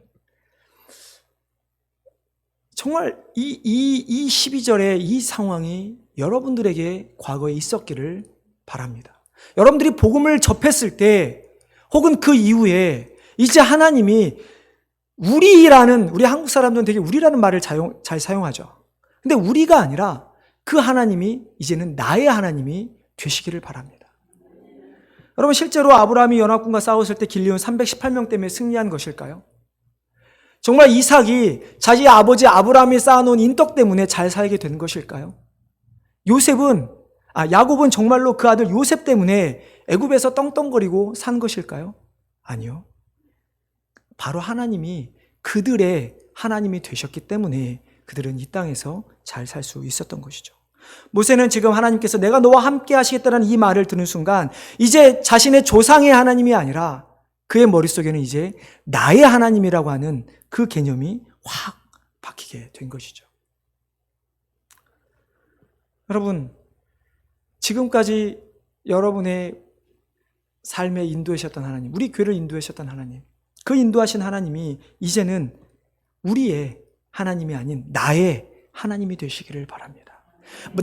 정말 이 12절의 이 상황이 여러분들에게 과거에 있었기를 바랍니다. 여러분들이 복음을 접했을 때 혹은 그 이후에 이제 하나님이 우리 한국 사람들은 되게 우리라는 말을 잘 사용하죠. 근데 우리가 아니라 그 하나님이 이제는 나의 하나님이 되시기를 바랍니다. 여러분, 실제로 아브라함이 연합군과 싸웠을 때 길리온 318명 때문에 승리한 것일까요? 정말 이삭이 자기 아버지 아브라함이 쌓아놓은 인덕 때문에 잘 살게 된 것일까요? 야곱은 정말로 그 아들 요셉 때문에 애굽에서 떵떵거리고 산 것일까요? 아니요. 바로 하나님이 그들의 하나님이 되셨기 때문에 그들은 이 땅에서 잘 살 수 있었던 것이죠. 모세는 지금 하나님께서 내가 너와 함께 하시겠다는 이 말을 듣는 순간 이제 자신의 조상의 하나님이 아니라 그의 머릿속에는 이제 나의 하나님이라고 하는 그 개념이 확 바뀌게 된 것이죠. 여러분, 지금까지 여러분의 삶에 인도하셨던 하나님, 우리 교회를 인도하셨던 하나님, 그 인도하신 하나님이 이제는 우리의 하나님이 아닌 나의 하나님이 되시기를 바랍니다.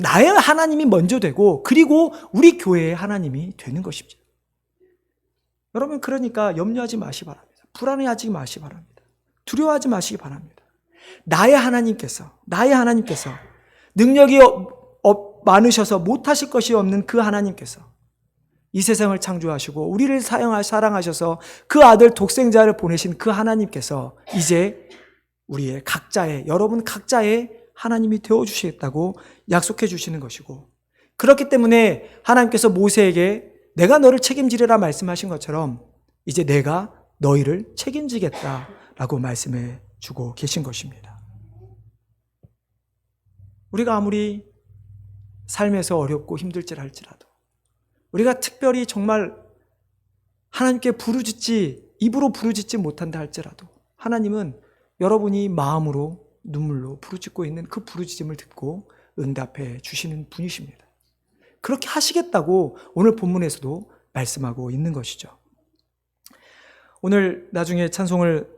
나의 하나님이 먼저 되고 그리고 우리 교회의 하나님이 되는 것입니다. 여러분, 그러니까 염려하지 마시기 바랍니다. 불안해하지 마시기 바랍니다. 두려워하지 마시기 바랍니다. 나의 하나님께서 능력이 많으셔서 못하실 것이 없는 그 하나님께서 이 세상을 창조하시고 우리를 사랑하셔서 그 아들 독생자를 보내신 그 하나님께서 이제 여러분 각자의 하나님이 되어주시겠다고 약속해 주시는 것이고, 그렇기 때문에 하나님께서 모세에게 내가 너를 책임지리라 말씀하신 것처럼 이제 내가 너희를 책임지겠다라고 말씀해 주고 계신 것입니다. 우리가 아무리 삶에서 어렵고 힘들지라 할지라도, 우리가 특별히 정말 하나님께 입으로 부르짖지 못한다 할지라도 하나님은 여러분이 마음으로 눈물로 부르짖고 있는 그 부르짖음을 듣고 응답해 주시는 분이십니다. 그렇게 하시겠다고 오늘 본문에서도 말씀하고 있는 것이죠. 오늘 나중에 찬송을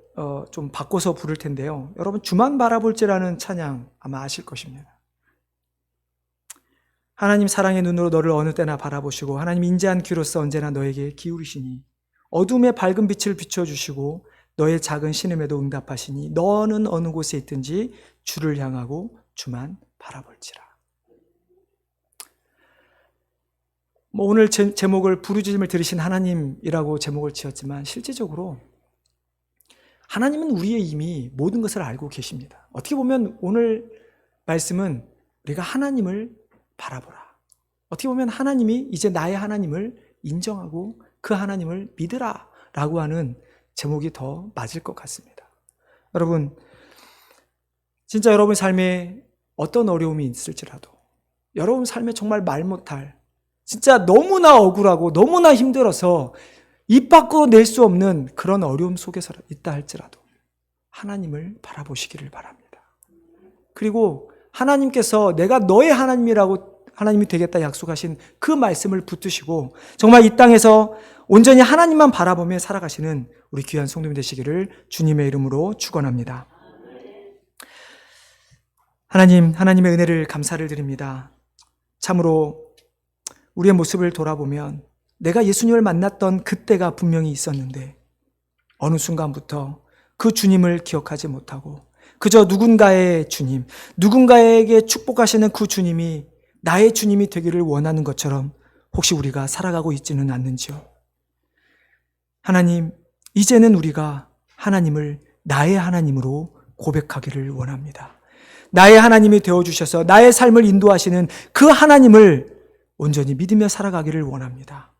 좀 바꿔서 부를 텐데요. 여러분, 주만 바라볼지라는 찬양 아마 아실 것입니다. 하나님 사랑의 눈으로 너를 어느 때나 바라보시고 하나님 인자한 귀로서 언제나 너에게 기울이시니 어둠의 밝은 빛을 비춰주시고 너의 작은 신음에도 응답하시니 너는 어느 곳에 있든지 주를 향하고 주만 바라볼지라. 오늘 제목을 부르짖음을 들으신 하나님이라고 제목을 지었지만 실제적으로 하나님은 우리의 이미 모든 것을 알고 계십니다. 어떻게 보면 오늘 말씀은 우리가 하나님을 바라보라. 어떻게 보면 하나님이 이제 나의 하나님을 인정하고 그 하나님을 믿으라 라고 하는 제목이 더 맞을 것 같습니다. 여러분, 진짜 여러분 삶에 어떤 어려움이 있을지라도, 여러분 삶에 정말 말 못할, 진짜 너무나 억울하고 너무나 힘들어서 입 밖으로 낼 수 없는 그런 어려움 속에서 있다 할지라도 하나님을 바라보시기를 바랍니다. 그리고 하나님께서 내가 너의 하나님이라고, 하나님이 되겠다 약속하신 그 말씀을 붙드시고 정말 이 땅에서 온전히 하나님만 바라보며 살아가시는 우리 귀한 성도님 되시기를 주님의 이름으로 축원합니다. 하나님, 하나님의 은혜를 감사를 드립니다. 참으로 우리의 모습을 돌아보면 내가 예수님을 만났던 그때가 분명히 있었는데 어느 순간부터 그 주님을 기억하지 못하고 그저 누군가의 주님, 누군가에게 축복하시는 그 주님이 나의 주님이 되기를 원하는 것처럼 혹시 우리가 살아가고 있지는 않는지요? 하나님, 이제는 우리가 하나님을 나의 하나님으로 고백하기를 원합니다. 나의 하나님이 되어주셔서 나의 삶을 인도하시는 그 하나님을 온전히 믿으며 살아가기를 원합니다.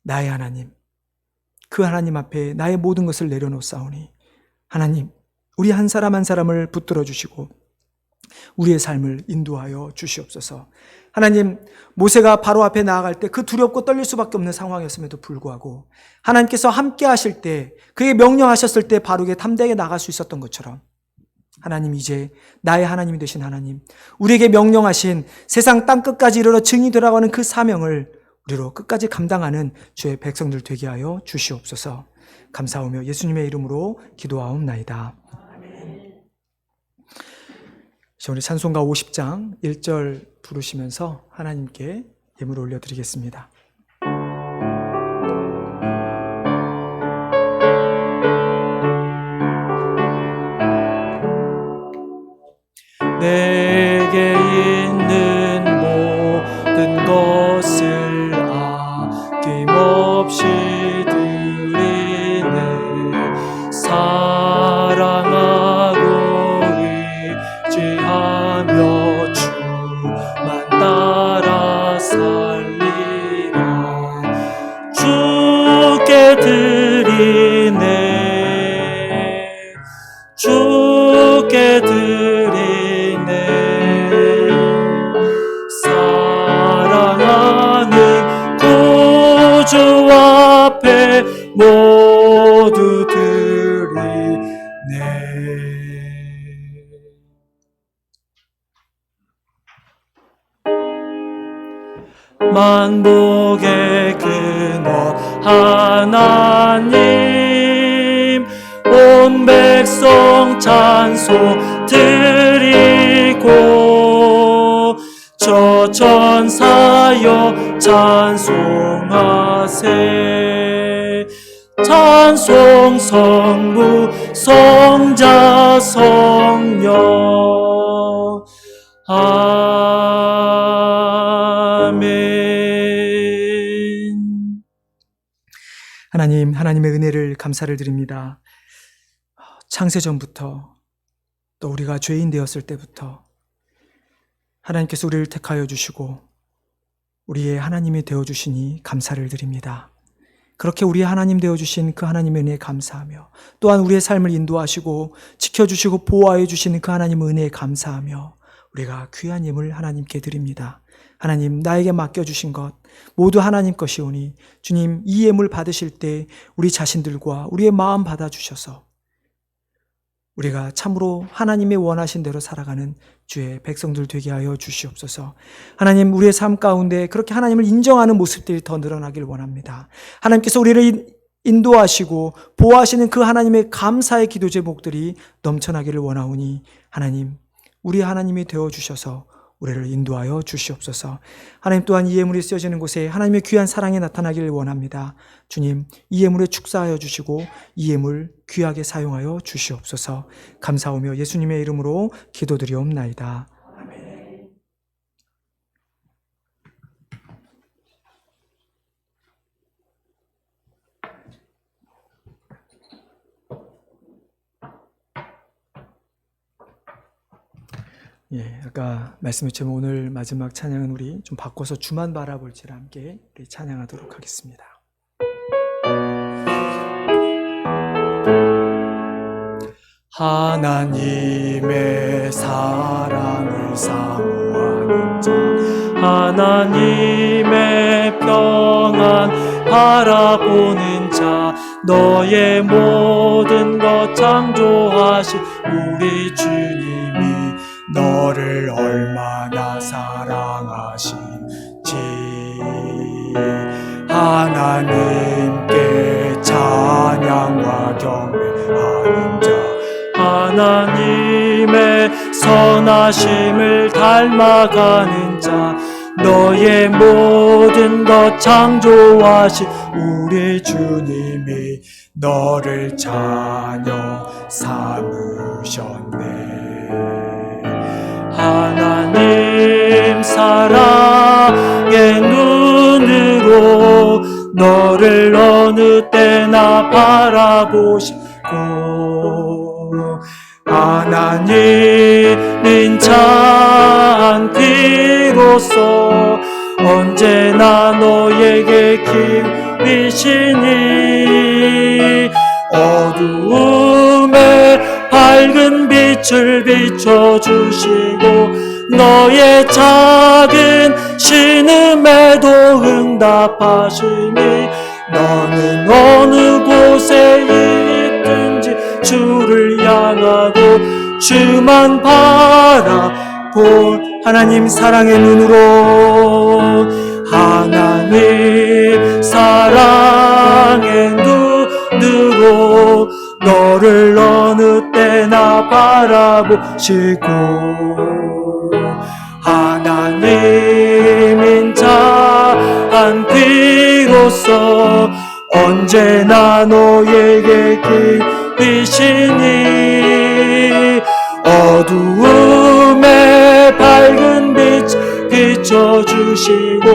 나의 하나님, 그 하나님 앞에 나의 모든 것을 내려놓사오니 하나님, 우리 한 사람 한 사람을 붙들어 주시고 우리의 삶을 인도하여 주시옵소서. 하나님, 모세가 바로 앞에 나아갈 때 그 두렵고 떨릴 수밖에 없는 상황이었음에도 불구하고 하나님께서 함께 하실 때, 그에게 명령하셨을 때 바르게 담대하게 나갈 수 있었던 것처럼 하나님, 이제 나의 하나님이 되신 하나님, 우리에게 명령하신 세상 땅끝까지 이르러 증이 되라고 하는 그 사명을 우리로 끝까지 감당하는 주의 백성들 되게 하여 주시옵소서. 감사하며 예수님의 이름으로 기도하옵나이다. 아멘. 우리 찬송가 50장 1절 부르시면서 하나님께 예물을 올려드리겠습니다. 내게 있는 모든 것을 아낌없이 드리네. 사랑하고 의지하며 주만 따라 살리라. 주께 드리네. 주께 드리네. 사랑하는 구주 앞에 모두 드리네. 만복의 근원 하나님, 온 백성 찬송 드리고 저 천사여 찬송하세. 찬송 성부 성자 성령 아멘. 하나님, 하나님의 은혜를 감사를 드립니다. 창세전부터 또 우리가 죄인 되었을 때부터 하나님께서 우리를 택하여 주시고 우리의 하나님이 되어주시니 감사를 드립니다. 그렇게 우리의 하나님 되어주신 그 하나님의 은혜에 감사하며 또한 우리의 삶을 인도하시고 지켜주시고 보호하여 주시는 그 하나님의 은혜에 감사하며 우리가 귀한 예물 하나님께 드립니다. 하나님, 나에게 맡겨주신 것 모두 하나님 것이오니 주님, 이 예물 받으실 때 우리 자신들과 우리의 마음 받아주셔서 우리가 참으로 하나님의 원하신 대로 살아가는 주의 백성들 되게 하여 주시옵소서. 하나님, 우리의 삶 가운데 그렇게 하나님을 인정하는 모습들이 더 늘어나길 원합니다. 하나님께서 우리를 인도하시고 보호하시는 그 하나님의 감사의 기도 제목들이 넘쳐나기를 원하오니 하나님, 우리 하나님이 되어주셔서 우리를 인도하여 주시옵소서. 하나님, 또한 이 예물이 쓰여지는 곳에 하나님의 귀한 사랑이 나타나기를 원합니다. 주님, 이 예물에 축사하여 주시고 이 예물 귀하게 사용하여 주시옵소서. 감사하며 예수님의 이름으로 기도드리옵나이다. 아멘. 예, 아까 말씀했지만 오늘 마지막 찬양은 우리 좀 바꿔서 주만 바라볼지라 함께 우리 찬양하도록 하겠습니다. 하나님의 사랑을 사모하는 자, 하나님의 평안 바라보는 자, 너의 모든 것 창조하신 우리 주님이 너를 얼마나 사랑하신지 하나님께 찬양과 경배하는 자, 하나님의 선하심을 닮아가는 자, 너의 모든 것 창조하신 우리 주님이 너를 자녀 삼으셨네. 하나님 사랑의 눈으로 너를 어느 때나 바라보시고 하나님 인자한 귀로서 언제나 너에게 기쁘시니 어두움에 밝은 빛을 비춰주시고 너의 작은 신음에도 응답하시니 너는 어느 곳에 있든지 주를 향하고 주만 바라볼 하나님 사랑의 눈으로 하나님 사랑의 눈으로 너를 어느 때나 바라보시고 하나님 인자한 귀로서 언제나 너에게 기쁘시니 어두움에 밝은 빛 비춰주시고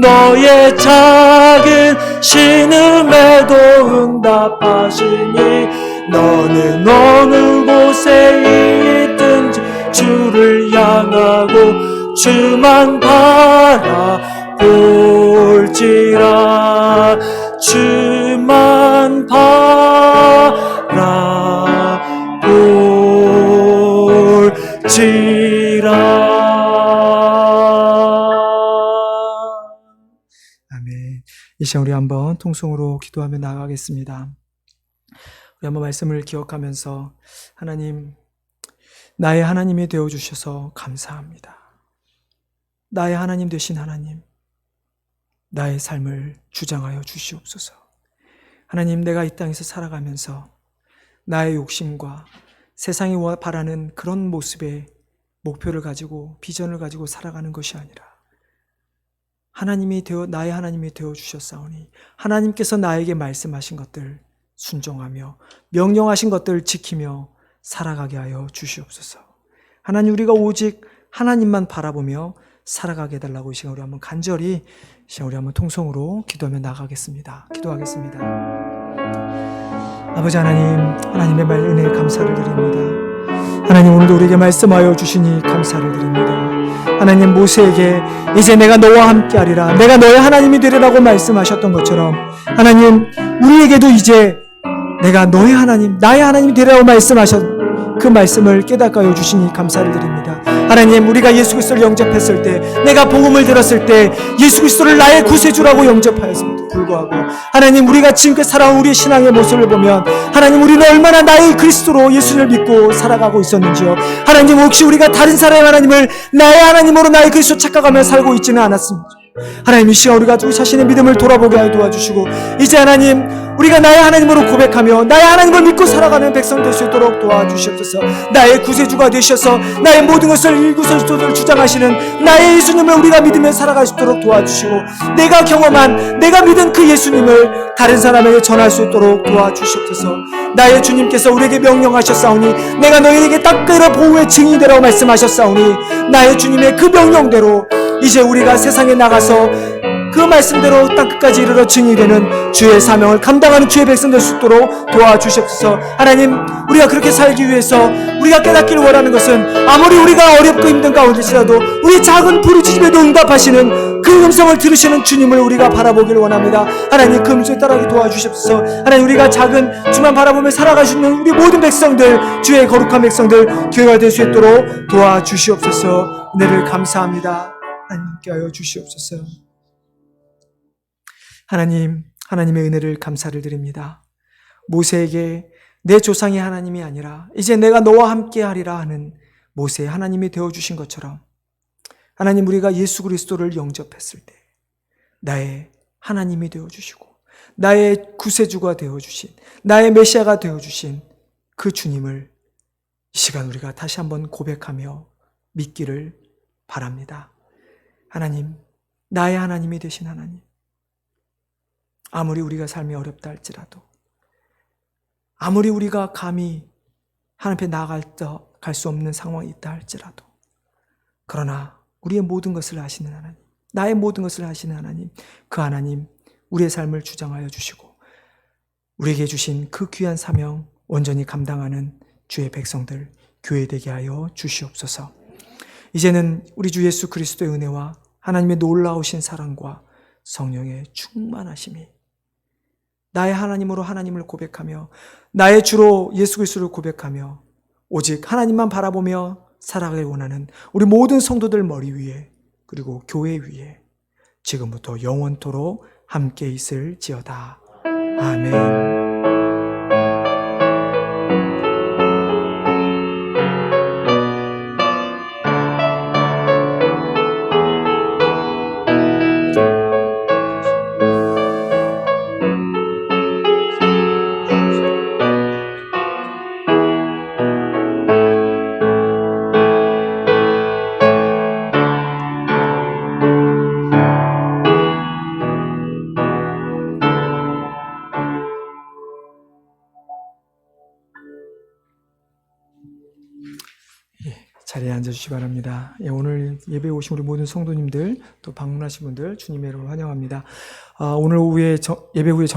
너의 작은 신음에도 응답하시니 너는 어느 곳에 있든지 주를 향하고 주만 바라볼지라 주만 바라볼지라. 아멘. 이 시간 우리 한번 통성으로 기도하며 나아가겠습니다. 우리 한번 말씀을 기억하면서 하나님, 나의 하나님이 되어주셔서 감사합니다. 나의 하나님 되신 하나님, 나의 삶을 주장하여 주시옵소서. 하나님, 내가 이 땅에서 살아가면서 나의 욕심과 세상이 바라는 그런 모습의 목표를 가지고 비전을 가지고 살아가는 것이 아니라 나의 하나님이 되어 주셨사오니 하나님께서 나에게 말씀하신 것들 순종하며 명령하신 것들을 지키며 살아가게 하여 주시옵소서. 하나님, 우리가 오직 하나님만 바라보며 살아가게 해달라고 이 시간 우리 한번 간절히 이 시간 우리 한번 통성으로 기도하며 나가겠습니다. 기도하겠습니다. 아버지 하나님, 하나님의 말 은혜에 감사를 드립니다. 하나님, 오늘도 우리에게 말씀하여 주시니 감사를 드립니다. 하나님, 모세에게 이제 내가 너와 함께하리라, 내가 너의 하나님이 되리라고 말씀하셨던 것처럼 하나님, 우리에게도 이제 내가 너의 하나님, 나의 하나님이 되리라고 말씀하셨 그 말씀을 깨닫게 하여 주시니 감사를 드립니다. 하나님, 우리가 예수 그리스도를 영접했을 때, 내가 복음을 들었을 때 예수 그리스도를 나의 구세주라고 영접하였음에도 불구하고 하나님, 우리가 지금까지 살아온 우리의 신앙의 모습을 보면 하나님, 우리는 얼마나 나의 그리스도로 예수를 믿고 살아가고 있었는지요. 하나님, 혹시 우리가 다른 사람의 하나님을 나의 하나님으로 나의 그리스도 착각하며 살고 있지는 않았습니까? 하나님, 이 시간 우리가 우리 자신의 믿음을 돌아보게 하여 도와주시고 이제 하나님, 우리가 나의 하나님으로 고백하며 나의 하나님을 믿고 살아가는 백성 될 수 있도록 도와주시옵소서. 나의 구세주가 되셔서 나의 모든 것을 일구설조를 주장하시는 나의 예수님을 우리가 믿으며 살아갈 수 있도록 도와주시고 내가 경험한, 내가 믿은 그 예수님을 다른 사람에게 전할 수 있도록 도와주시옵소서. 나의 주님께서 우리에게 명령하셨사오니 내가 너희에게 딱대로 보호의 증인이 되라고 말씀하셨사오니 나의 주님의 그 명령대로 이제 우리가 세상에 나가서 그 그 말씀대로 땅끝까지 이르러 증인이 되는 주의 사명을 감당하는 주의 백성 될 수 있도록 도와주시옵소서. 하나님, 우리가 그렇게 살기 위해서 우리가 깨닫기를 원하는 것은 아무리 우리가 어렵고 힘든 가운데서라도 우리 작은 부르짖음에도 응답하시는 그 음성을 들으시는 주님을 우리가 바라보기를 원합니다. 하나님, 그 음성에 따라가게 도와주시옵소서. 하나님, 우리가 작은 주만 바라보며 살아가시는 우리 모든 백성들, 주의 거룩한 백성들 교회가 될 수 있도록 도와주시옵소서. 은혜를 감사합니다. 하나님께 하여 주시옵소서. 하나님, 하나님의 은혜를 감사를 드립니다. 모세에게 내 조상이 하나님이 아니라 이제 내가 너와 함께 하리라 하는 모세의 하나님이 되어주신 것처럼 하나님, 우리가 예수 그리스도를 영접했을 때 나의 하나님이 되어주시고 나의 구세주가 되어주신, 나의 메시아가 되어주신 그 주님을 이 시간 우리가 다시 한번 고백하며 믿기를 바랍니다. 하나님, 나의 하나님이 되신 하나님, 아무리 우리가 삶이 어렵다 할지라도, 아무리 우리가 감히 하나님 앞에 나아갈 수 없는 상황이 있다 할지라도, 그러나 우리의 모든 것을 아시는 하나님, 나의 모든 것을 아시는 하나님, 그 하나님 우리의 삶을 주장하여 주시고 우리에게 주신 그 귀한 사명 온전히 감당하는 주의 백성들 교회 되게 하여 주시옵소서. 이제는 우리 주 예수 그리스도의 은혜와 하나님의 놀라우신 사랑과 성령의 충만하심이 나의 하나님으로 하나님을 고백하며 나의 주로 예수 그리스도를 고백하며 오직 하나님만 바라보며 살아가길 원하는 우리 모든 성도들 머리 위에 그리고 교회 위에 지금부터 영원토록 함께 있을지어다. 아멘. 자리에 앉아주시기 바랍니다. 오늘 예배에 오신 우리 모든 성도님들 또 방문하신 분들 주님의 이름으로 환영합니다. 오늘 오후에 예배 후에